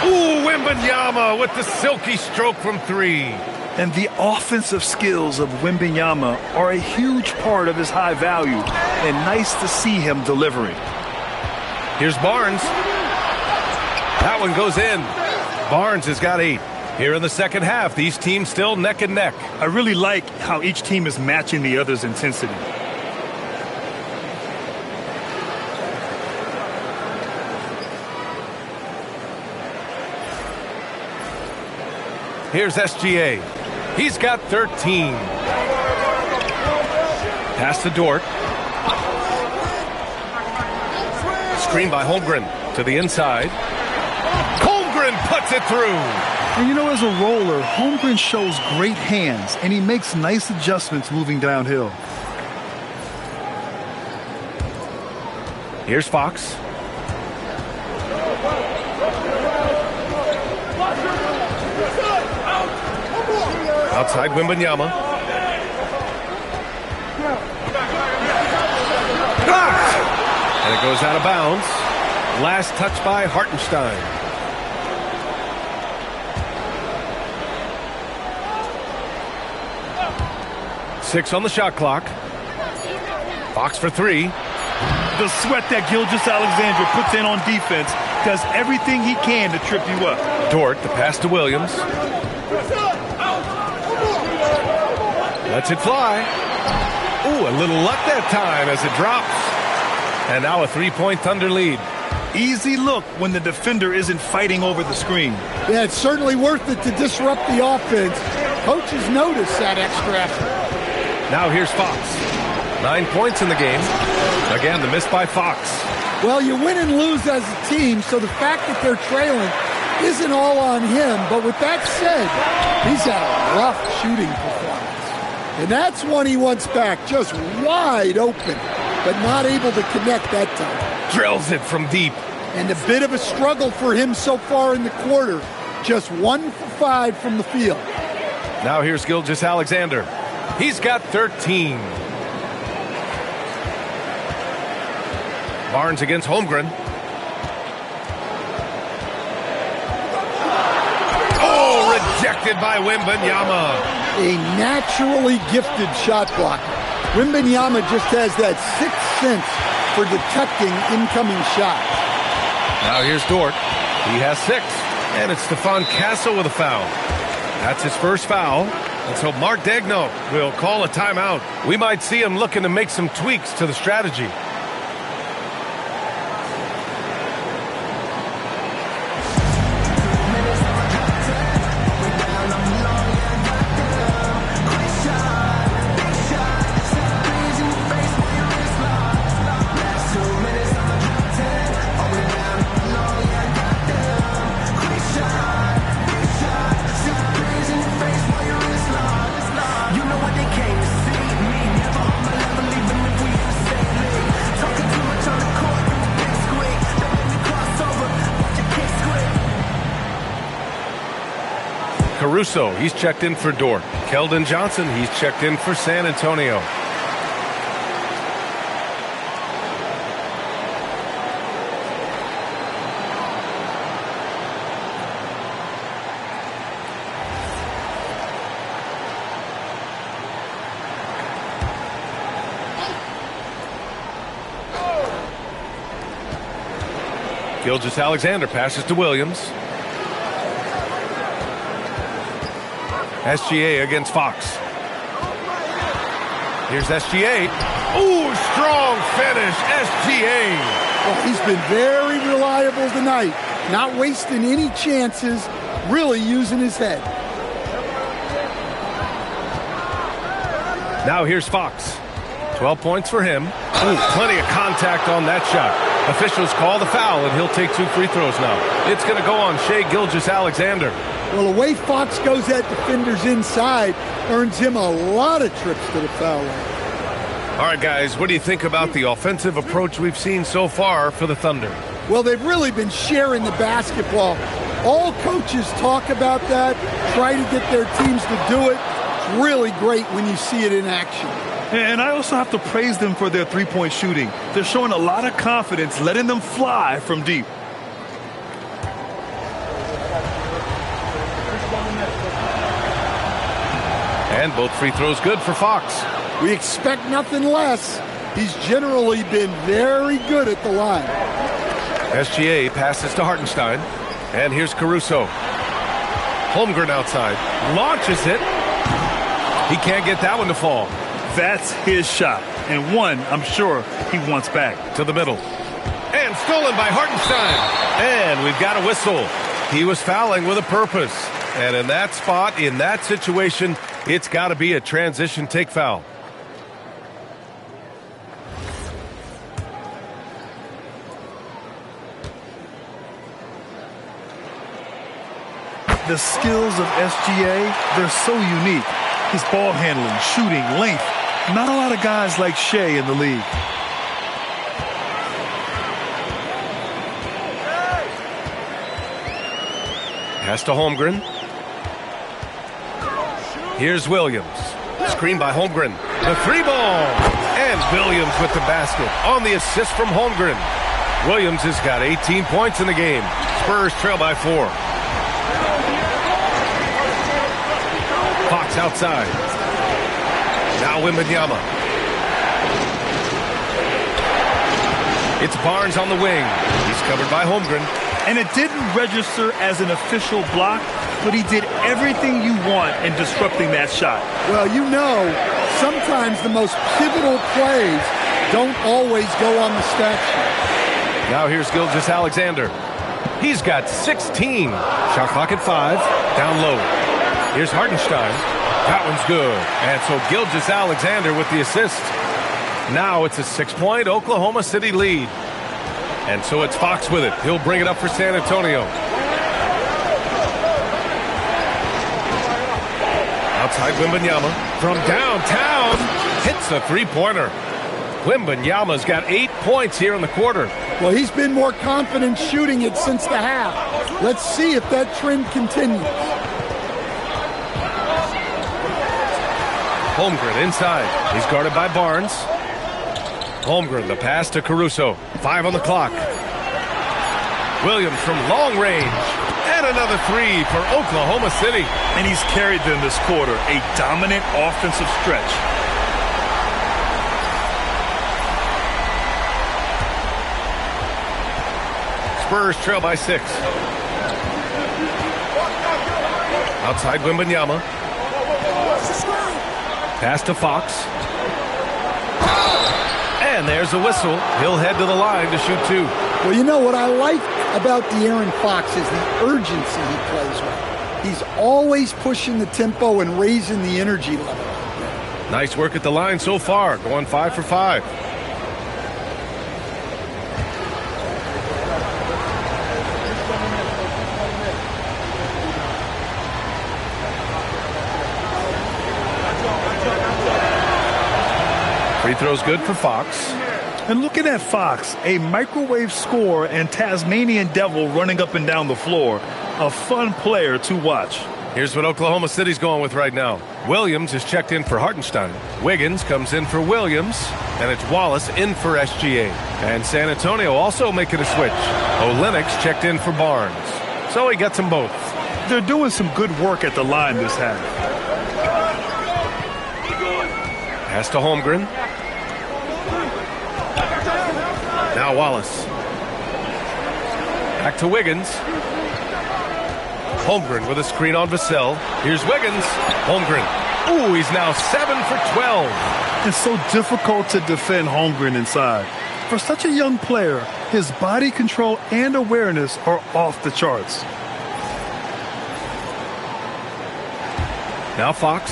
Ooh, Wembanyama with the silky stroke from 3. And the offensive skills of Wembanyama are a huge part of his high value. And nice to see him delivering. Here's Barnes. That one goes in. Barnes has got 8. Here in the second half, these teams still neck and neck. I really like how each team is matching the other's intensity. Here's SGA. He's got 13. Pass to Dort. Screen by Holmgren to the inside. Holmgren puts it through. And you know, as a roller, Holmgren shows great hands, and he makes nice adjustments moving downhill. Here's Fox. Outside Wembanyama. Blocked! And it goes out of bounds. Last touch by Hartenstein. Six on the shot clock. Fox for three. The sweat that Gilgeous-Alexander puts in on defense does everything he can to trip you up. Dort, the pass to Williams. Lets it fly. Ooh, a little luck that time as it drops. And now a three-point Thunder lead. Easy look when the defender isn't fighting over the screen. Yeah, it's certainly worth it to disrupt the offense. Coaches notice that extra effort. Now here's Fox. 9 points in the game. Again, the miss by Fox. Well, you win and lose as a team, so the fact that they're trailing isn't all on him. But with that said, he's had a rough shooting performance. And that's one he wants back, just wide open, but not able to connect that time. Drills it from deep. And a bit of a struggle for him so far in the quarter. Just 1 for 5 from the field. Now here's Gilgeous-Alexander. He's got 13. Barnes against Holmgren. Oh, rejected by Wembanyama. A naturally gifted shot blocker. Wembanyama just has that sixth sense for detecting incoming shots. Now here's Dort. He has 6. And it's Stephon Castle with a foul. That's his first foul. And so Mark Daigneault will call a timeout. We might see him looking to make some tweaks to the strategy. Caruso, he's checked in for Dort. Keldon Johnson, he's checked in for San Antonio. Gilgeous-Alexander passes to Williams. SGA against Fox. Here's SGA. Ooh, strong finish, SGA. Well, he's been very reliable tonight. Not wasting any chances, really using his head. Now here's Fox. 12 points for him. Ooh, plenty of contact on that shot. Officials call the foul, and he'll take 2 free throws now. It's going to go on Shai Gilgeous-Alexander. Well, the way Fox goes at defenders inside earns him a lot of trips to the foul line. All right, guys, what do you think about the offensive approach we've seen so far for the Thunder? Well, they've really been sharing the basketball. All coaches talk about that, try to get their teams to do it. It's really great when you see it in action. And I also have to praise them for their three-point shooting. They're showing a lot of confidence, letting them fly from deep. And both free throws good for Fox. We expect nothing less. He's generally been very good at the line. SGA passes to Hartenstein. And here's Caruso. Holmgren outside. Launches it. He can't get that one to fall. That's his shot. And one, I'm sure, he wants back. To the middle. And stolen by Hartenstein. And we've got a whistle. He was fouling with a purpose. And in that spot, in that situation, it's got to be a transition take foul. The skills of SGA, they're so unique. His ball handling, shooting, length. Not a lot of guys like Shea in the league. Pass to Holmgren. Here's Williams. Screen by Holmgren. The three ball. And Williams with the basket on the assist from Holmgren. Williams has got 18 points in the game. Spurs trail by 4. Fox outside. Now Wembanyama. It's Barnes on the wing. He's covered by Holmgren. And it didn't register as an official block, but he did everything you want in disrupting that shot. Well, you know, sometimes the most pivotal plays don't always go on the stat sheet. Now here's Gilgeous-Alexander. He's got 16. Shot clock at 5. Down low. Here's Hartenstein. That one's good. And so Gilgeous-Alexander with the assist. Now it's a 6-point Oklahoma City lead. And so it's Fox with it. He'll bring it up for San Antonio. Outside Wembanyama. From downtown. Hits a three-pointer. Wembanyama's got 8 points here in the quarter. Well, he's been more confident shooting it since the half. Let's see if that trend continues. Holmgren inside. He's guarded by Barnes. Holmgren, the pass to Caruso. 5 on the clock. Williams from long range. And another three for Oklahoma City. And he's carried them this quarter. A dominant offensive stretch. Spurs trail by 6. Outside Wembanyama. Pass to Fox. And there's a whistle. He'll head to the line to shoot 2. Well, you know what I like about De'Aaron Fox is the urgency he plays with. He's always pushing the tempo and raising the energy level. Nice work at the line so far, going 5 for 5. Free throw's good for Fox. And looking at Fox, a microwave scorer and Tasmanian devil running up and down the floor. A fun player to watch. Here's what Oklahoma City's going with right now. Williams is checked in for Hartenstein. Wiggins comes in for Williams. And it's Wallace in for SGA. And San Antonio also making a switch. Olenek's checked in for Barnes. So he gets them both. They're doing some good work at the line this half. Pass to Holmgren. Now Wallace. Back to Wiggins. Holmgren with a screen on Vassell. Here's Wiggins. Holmgren. Ooh, he's now 7 for 12. It's so difficult to defend Holmgren inside. For such a young player, his body control and awareness are off the charts. Now Fox.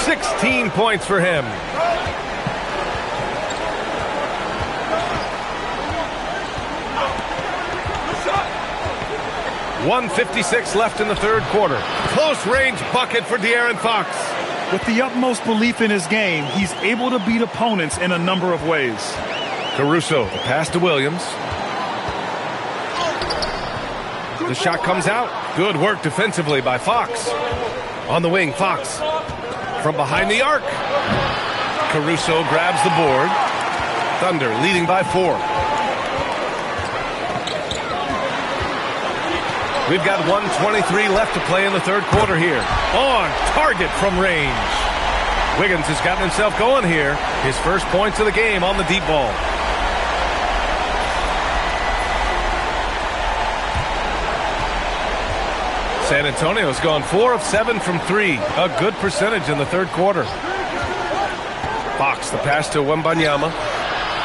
16 points for him. .156 left in the third quarter. Close range bucket for De'Aaron Fox. With the utmost belief in his game, he's able to beat opponents in a number of ways. Caruso, the pass to Williams. The shot comes out. Good work defensively by Fox. On the wing, Fox. From behind the arc. Caruso grabs the board. Thunder leading by 4. We've got 1:23 left to play in the third quarter here. On target from range. Wiggins has gotten himself going here. His first points of the game on the deep ball. San Antonio's gone 4 of 7 from 3. A good percentage in the third quarter. Fox, the pass to Wembanyama.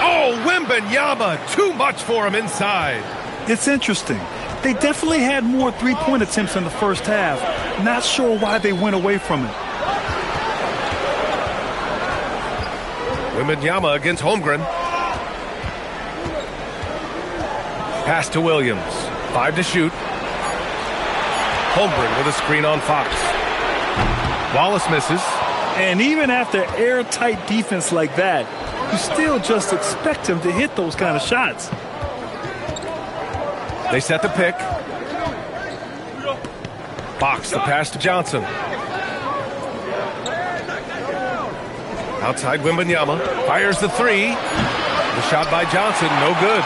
Oh, Wembanyama! Too much for him inside. It's interesting. They definitely had more three-point attempts in the first half. Not sure why they went away from it. Wembanyama against Holmgren. Pass to Williams. 5 to shoot. Holmgren with a screen on Fox. Wallace misses. And even after airtight defense like that, you still just expect him to hit those kind of shots. They set the pick. Fox, the pass to Johnson. Outside Wembanyama. Fires the three. The shot by Johnson, no good.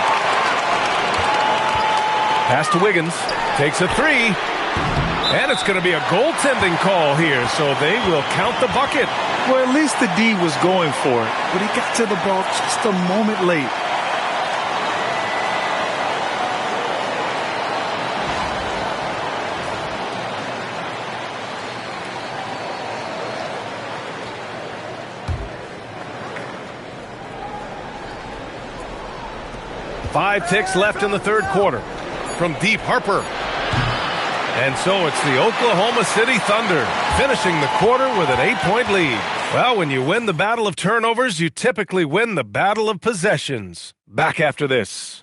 Pass to Wiggins. Takes a three. And it's going to be a goaltending call here, so they will count the bucket. Well, at least the D was going for it, but he got to the ball just a moment late. Five ticks left in the third quarter. From deep, Harper. And so it's the Oklahoma City Thunder finishing the quarter with an 8-point lead. Well, when you win the battle of turnovers, you typically win the battle of possessions. Back after this.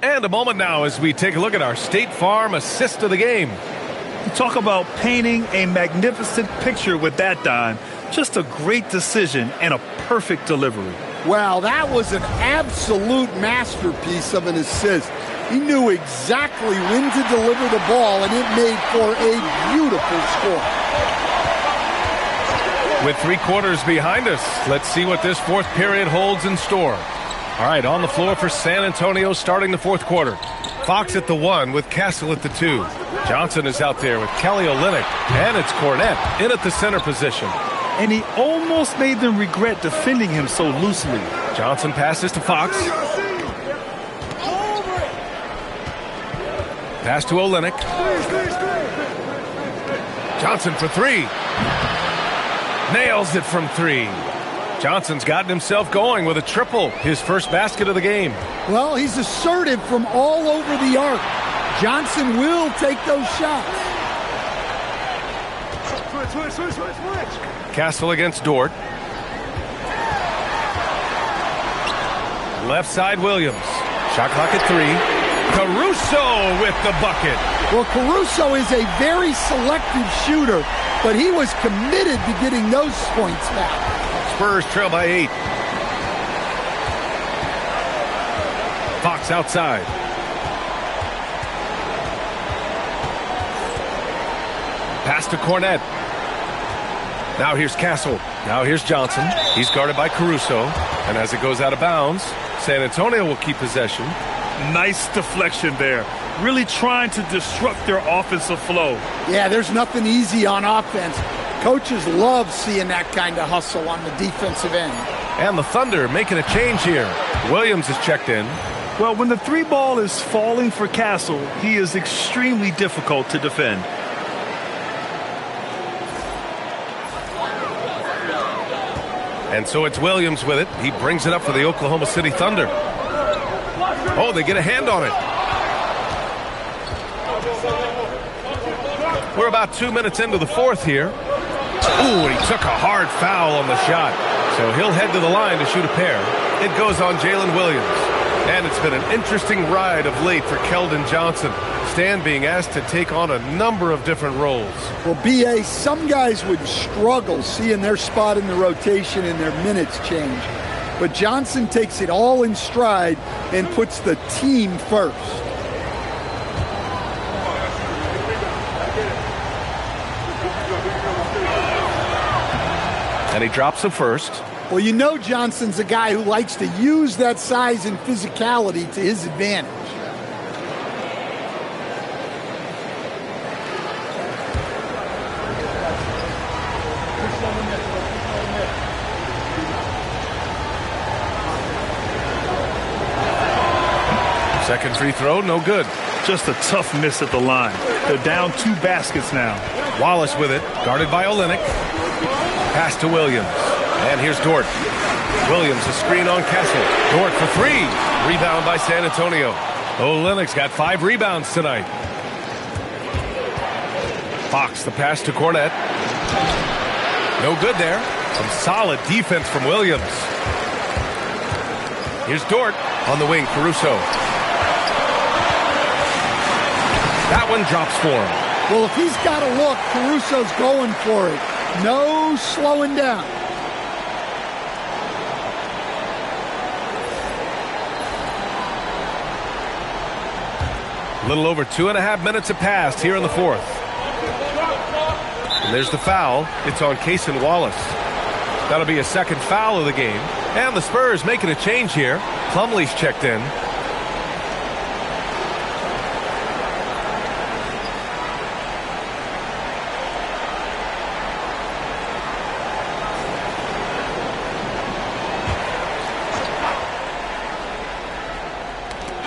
And a moment now as we take a look at our State Farm assist of the game. You talk about painting a magnificent picture with that dime. Just a great decision and a perfect delivery. Wow, that was an absolute masterpiece of an assist. He knew exactly when to deliver the ball, and it made for a beautiful score. With 3 quarters behind us, let's see what this fourth period holds in store. All right, on the floor for San Antonio starting the fourth quarter. Fox at the 1 with Castle at the 2. Johnson is out there with Kelly Olynyk, and it's Cornette in at the center position. And he almost made them regret defending him so loosely. Johnson passes to Fox. Pass to Olynyk. Johnson for 3. Nails it from 3. Johnson's gotten himself going with a triple, his first basket of the game. Well, he's assertive from all over the arc. Johnson will take those shots. Castle against Dort. Left side Williams. Shot clock at 3. Caruso with the bucket. Well, Caruso is a very selective shooter, but he was committed to getting those points back. Spurs trail by 8. Fox outside. Pass to Cornette. Now here's Castle. Now here's Johnson. He's guarded by Caruso. And as it goes out of bounds, San Antonio will keep possession. Nice deflection there. Really trying to disrupt their offensive flow. Yeah, there's nothing easy on offense. Coaches love seeing that kind of hustle on the defensive end. And the Thunder making a change here. Williams is checked in. Well, when the 3 ball is falling for Castle, he is extremely difficult to defend. And so it's Williams with it. He brings it up for the Oklahoma City Thunder. Oh, they get a hand on it. We're about 2 minutes into the fourth here. Ooh, he took a hard foul on the shot. So he'll head to the line to shoot a pair. It goes on Jalen Williams. And it's been an interesting ride of late for Keldon Johnson. Stan being asked to take on a number of different roles. Well, B.A., some guys would struggle seeing their spot in the rotation and their minutes change. But Johnson takes it all in stride and puts the team first. And he drops the first. Well, you know Johnson's a guy who likes to use that size and physicality to his advantage. Second free throw, no good. Just a tough miss at the line. They're down 2 baskets now. Wallace with it, guarded by Olynyk. Pass to Williams. And here's Dort. Williams, a screen on Kessel. Dort for 3. Rebound by San Antonio. Olynyk's got 5 rebounds tonight. Fox, the pass to Cornette. No good there. Some solid defense from Williams. Here's Dort on the wing, Caruso. That one drops for him. Well, if he's got a look, Caruso's going for it. No slowing down. A little over 2.5 minutes have passed here in the fourth. And there's the foul. It's on Cason Wallace. That'll be a second foul of the game. And the Spurs making a change here. Plumlee's checked in.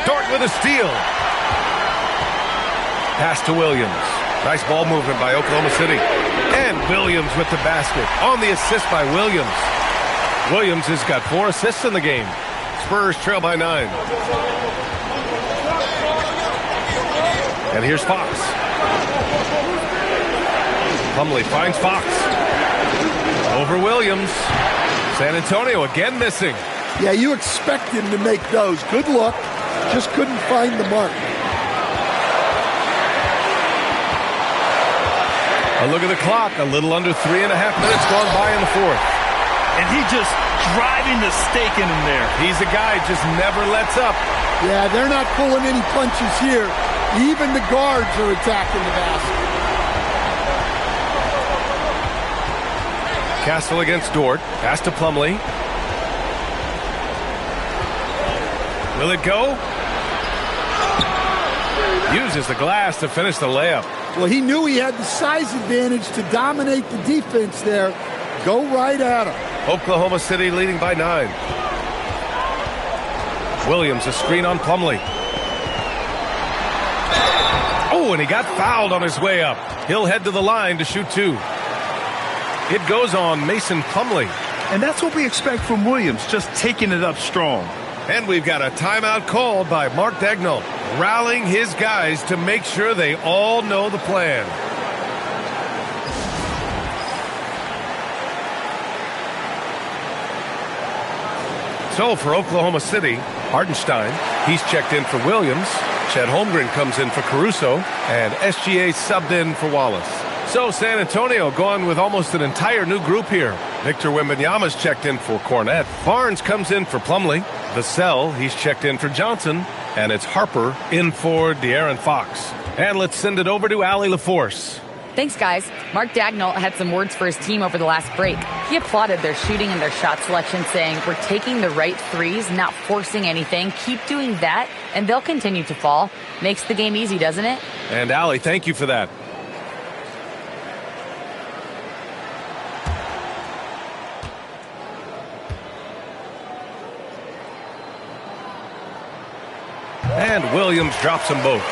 Dort with a steal. Pass to Williams. Nice ball movement by Oklahoma City. And Williams with the basket. On the assist by Williams. Williams has got 4 assists in the game. Spurs trail by 9. And here's Fox. Plumlee finds Fox. Over Williams. San Antonio again missing. Yeah, you expect him to make those. Good look. Just couldn't find the mark. A look at the clock. A little under 3.5 minutes gone by in the fourth. And he just driving the stake in him there. He's a guy just never lets up. Yeah, they're not pulling any punches here. Even the guards are attacking the basket. Castle against Dort. Pass to Plumlee. Will it go? Uses the glass to finish the layup. Well, he knew he had the size advantage to dominate the defense there. Go right at him. Oklahoma City leading by 9. Williams, a screen on Plumlee. Oh, and he got fouled on his way up. He'll head to the line to shoot 2. It goes on Mason Plumlee. And that's what we expect from Williams, just taking it up strong. And we've got a timeout called by Mark Daigneault, rallying his guys to make sure they all know the plan. So for Oklahoma City, Hartenstein, he's checked in for Williams. Chet Holmgren comes in for Caruso, and SGA subbed in for Wallace. So San Antonio going with almost an entire new group here. Victor Wembanyama's checked in for Cornette. Barnes comes in for Plumlee. Vassell, he's checked in for Johnson. And it's Harper in for De'Aaron Fox. And let's send it over to Allie LaForce. Thanks, guys. Mark Daigneault had some words for his team over the last break. He applauded their shooting and their shot selection, saying, "We're taking the right threes, not forcing anything. Keep doing that, and they'll continue to fall." Makes the game easy, doesn't it? And Allie, thank you for that. And Williams drops them both.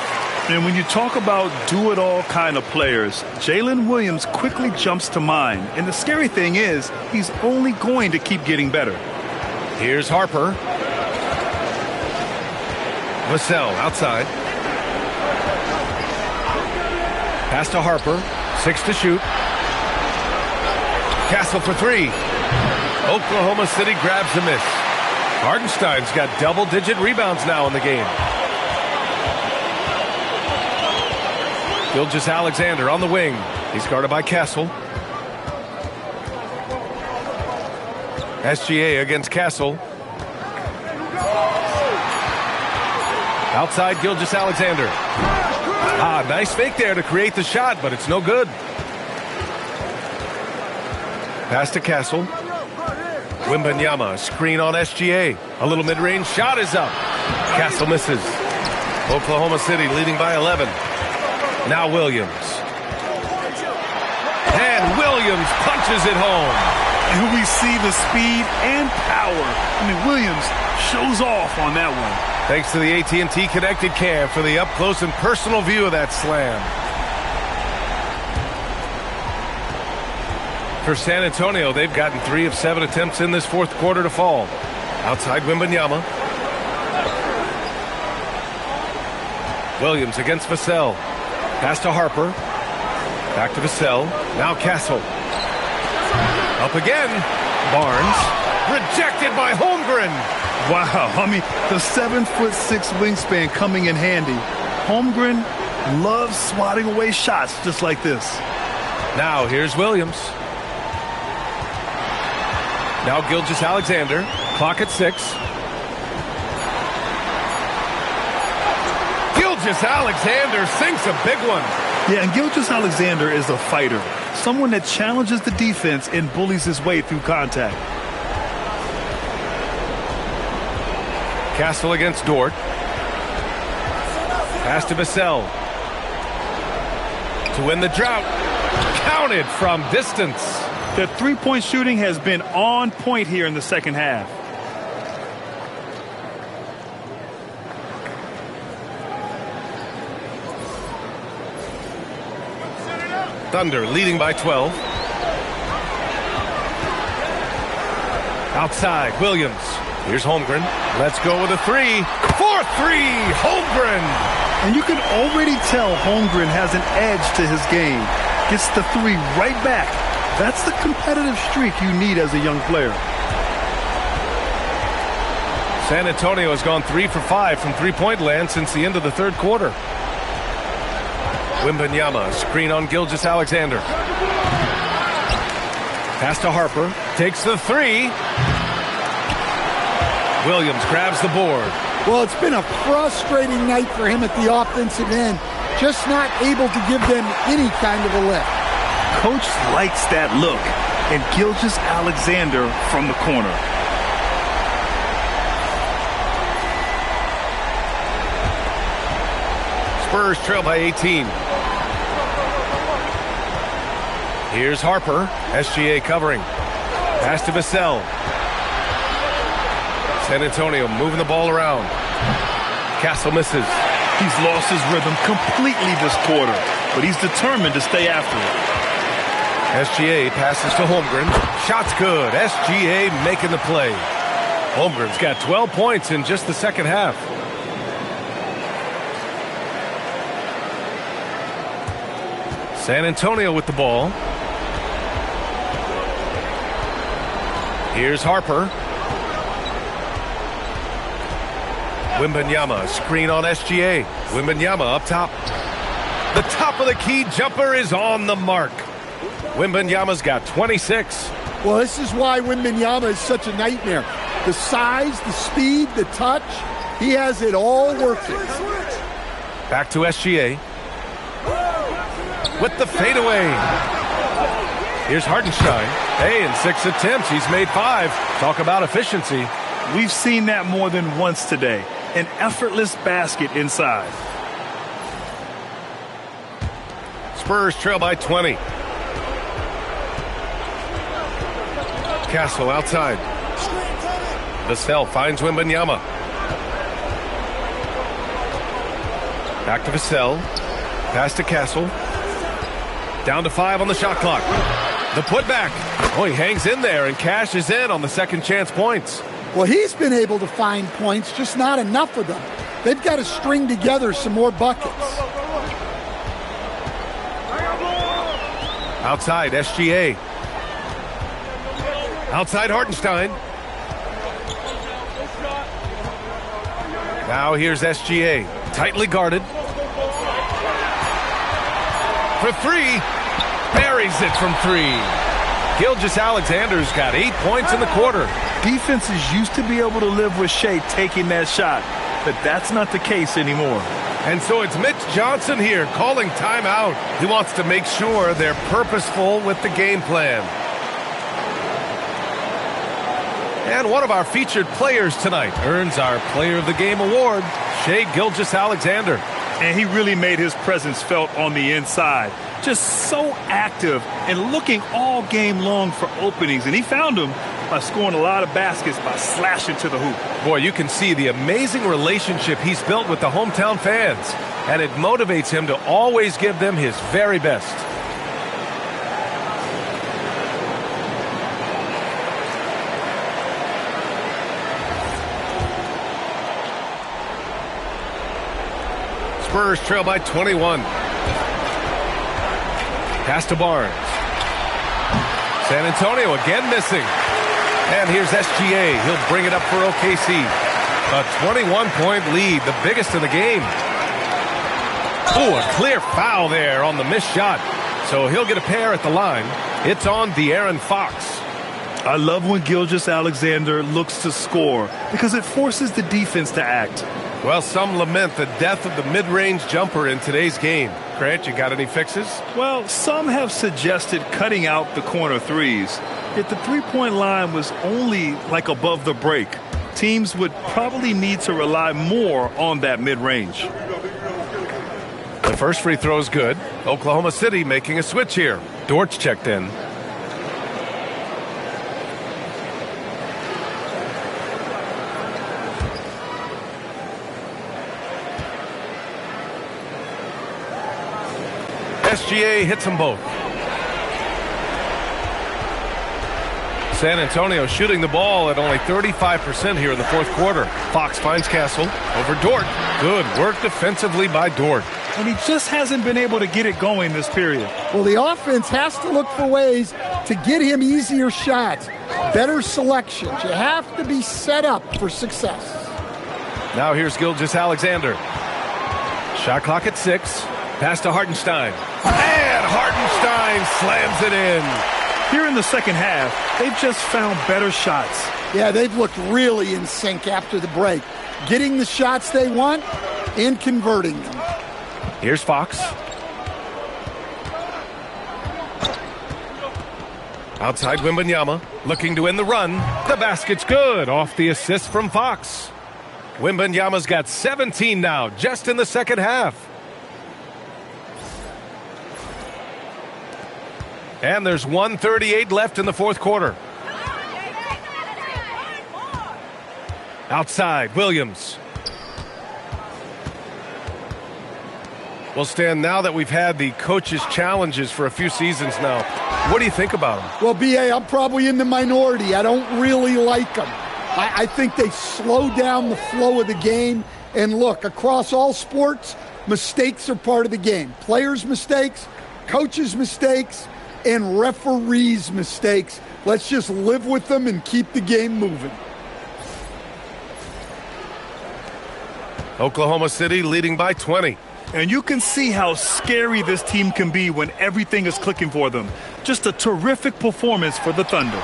And when you talk about do-it-all kind of players, Jalen Williams quickly jumps to mind. And the scary thing is, he's only going to keep getting better. Here's Harper. Vassell outside. Pass to Harper. 6 to shoot. Castle for 3. Oklahoma City grabs the miss. Hartenstein's got double-digit rebounds now in the game. Gilgeous-Alexander on the wing. He's guarded by Castle. SGA against Castle. Outside Gilgeous-Alexander. Nice fake there to create the shot, but it's no good. Pass to Castle. Wembanyama, screen on SGA. A little mid-range shot is up. Castle misses. Oklahoma City leading by 11. Now Williams. And Williams punches it home. And we see the speed and power. I mean, Williams shows off on that one. Thanks to the AT&T Connected Cam for the up-close and personal view of that slam. For San Antonio, they've gotten 3 of 7 attempts in this fourth quarter to fall. Outside Wembanyama. Williams against Vassell. Pass to Harper. Back to Vassell. Now Castle. Up again. Barnes. Rejected by Holmgren. Wow, I mean, the 7'6" wingspan coming in handy. Holmgren loves swatting away shots just like this. Now here's Williams. Now Gilgeous-Alexander. Clock at 6. Gilgeous-Alexander sinks a big one. Yeah, and Gilgeous-Alexander is a fighter. Someone that challenges the defense and bullies his way through contact. Castle against Dort. Pass to Vassell. To win the drought. Counted from distance. The three-point shooting has been on point here in the second half. Thunder leading by 12. Outside, Williams. Here's Holmgren. Let's go with a 3. 4-3, Holmgren. And you can already tell Holmgren has an edge to his game. Gets the 3 right back. That's the competitive streak you need as a young player. San Antonio has gone 3 for 5 from three-point land since the end of the third quarter. Wembanyama, screen on Gilgeous-Alexander. Pass to Harper. Takes the 3. Williams grabs the board. Well, it's been a frustrating night for him at the offensive end. Just not able to give them any kind of a lift. Coach likes that look. And Gilgeous-Alexander from the corner. Spurs trail by 18. Here's Harper. SGA covering. Pass to Vassell. San Antonio moving the ball around. Castle misses. He's lost his rhythm completely this quarter, but he's determined to stay after it. SGA passes to Holmgren. Shot's good. SGA making the play. Holmgren's got 12 points in just the second half. San Antonio with the ball. Here's Harper. Wembanyama, screen on SGA. Wembanyama up top. The top of the key jumper is on the mark. Wembanyama's got 26. Well, this is why Wembanyama is such a nightmare. The size, the speed, the touch, he has it all working. Back to SGA. With the fadeaway. Here's Hartenstein. Hey, in 6 attempts, he's made 5. Talk about efficiency. We've seen that more than once today. An effortless basket inside. Spurs trail by 20. Castle outside. Vassell finds Wembanyama. Back to Vassell. Pass to Castle. Down to 5 on the shot clock. The putback. Oh, he hangs in there and cashes in on the second chance points. Well, he's been able to find points, just not enough of them. They've got to string together some more buckets. Outside, SGA. Outside, Hartenstein. Now here's SGA. Tightly guarded. For 3. Buries it from 3. Gilgeous-Alexander's got 8 points in the quarter. Defenses used to be able to live with Shea taking that shot, but that's not the case anymore. And so it's Mitch Johnson here calling timeout. He wants to make sure they're purposeful with the game plan. And one of our featured players tonight earns our Player of the Game award, Shea Gilgeous-Alexander. And he really made his presence felt on the inside. Just so active and looking all game long for openings. And he found them by scoring a lot of baskets by slashing to the hoop. Boy, you can see the amazing relationship he's built with the hometown fans. And it motivates him to always give them his very best. Spurs trail by 21. Pass to Barnes. San Antonio again missing. And here's SGA. He'll bring it up for OKC. A 21-point lead, the biggest in the game. Oh, a clear foul there on the missed shot. So he'll get a pair at the line. It's on De'Aaron Fox. I love when Gilgeous-Alexander looks to score because it forces the defense to act. Well, some lament the death of the mid-range jumper in today's game. Grant, you got any fixes? Well, some have suggested cutting out the corner threes. If the three-point line was only like above the break, teams would probably need to rely more on that mid-range. The first free throw is good. Oklahoma City making a switch here. Dortch checked in. SGA hits them both. San Antonio shooting the ball at only 35% here in the fourth quarter. Fox finds Castle over Dort. Good work defensively by Dort. And he just hasn't been able to get it going this period. Well, the offense has to look for ways to get him easier shots, better selections. You have to be set up for success. Now here's Gilgeous-Alexander. Shot clock at 6. Pass to Hartenstein. And Hartenstein slams it in. Here in the second half, they've just found better shots. Yeah, they've looked really in sync after the break. Getting the shots they want and converting them. Here's Fox. Outside Wembanyama, looking to win the run. The basket's good off the assist from Fox. Wembanyama's got 17 now, just in the second half. And there's 1:38 left in the fourth quarter. Outside, Williams. Well, Stan, now that we've had the coaches' challenges for a few seasons now, what do you think about them? Well, B.A., I'm probably in the minority. I don't really like them. I think they slow down the flow of the game. And look, across all sports, mistakes are part of the game. Players' mistakes, coaches' mistakes, and referees' mistakes. Let's just live with them and keep the game moving. Oklahoma City leading by 20. And you can see how scary this team can be when everything is clicking for them. Just a terrific performance for the Thunder.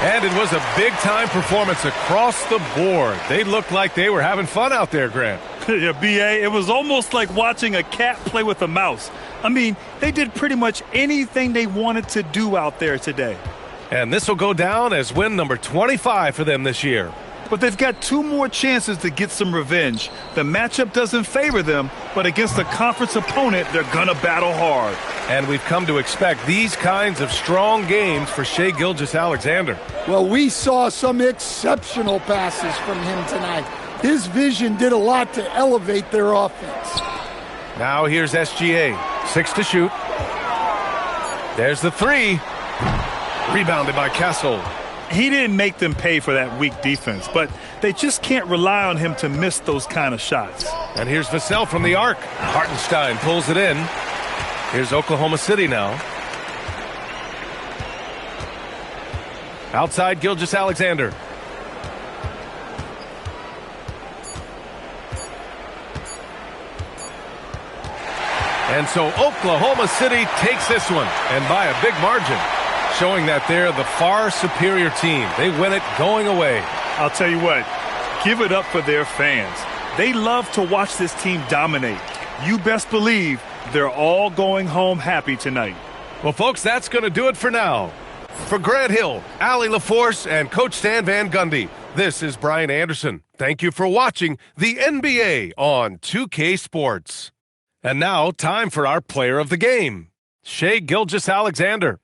And it was a big-time performance across the board. They looked like they were having fun out there, Grant. Yeah, B.A., it was almost like watching a cat play with a mouse. I mean, they did pretty much anything they wanted to do out there today. And this will go down as win number 25 for them this year. But they've got 2 more chances to get some revenge. The matchup doesn't favor them, but against a conference opponent, they're going to battle hard. And we've come to expect these kinds of strong games for Shai Gilgeous-Alexander. Well, we saw some exceptional passes from him tonight. His vision did a lot to elevate their offense. Now here's SGA. 6 to shoot. There's the 3. Rebounded by Castle. He didn't make them pay for that weak defense, but they just can't rely on him to miss those kind of shots. And here's Vassell from the arc. Hartenstein pulls it in. Here's Oklahoma City now. Outside Gilgeous-Alexander. And so Oklahoma City takes this one, and by a big margin, showing that they're the far superior team. They win it going away. I'll tell you what, give it up for their fans. They love to watch this team dominate. You best believe they're all going home happy tonight. Well, folks, that's going to do it for now. For Grant Hill, Allie LaForce, and Coach Stan Van Gundy, this is Brian Anderson. Thank you for watching the NBA on 2K Sports. And now, time for our player of the game, Shai Gilgeous-Alexander.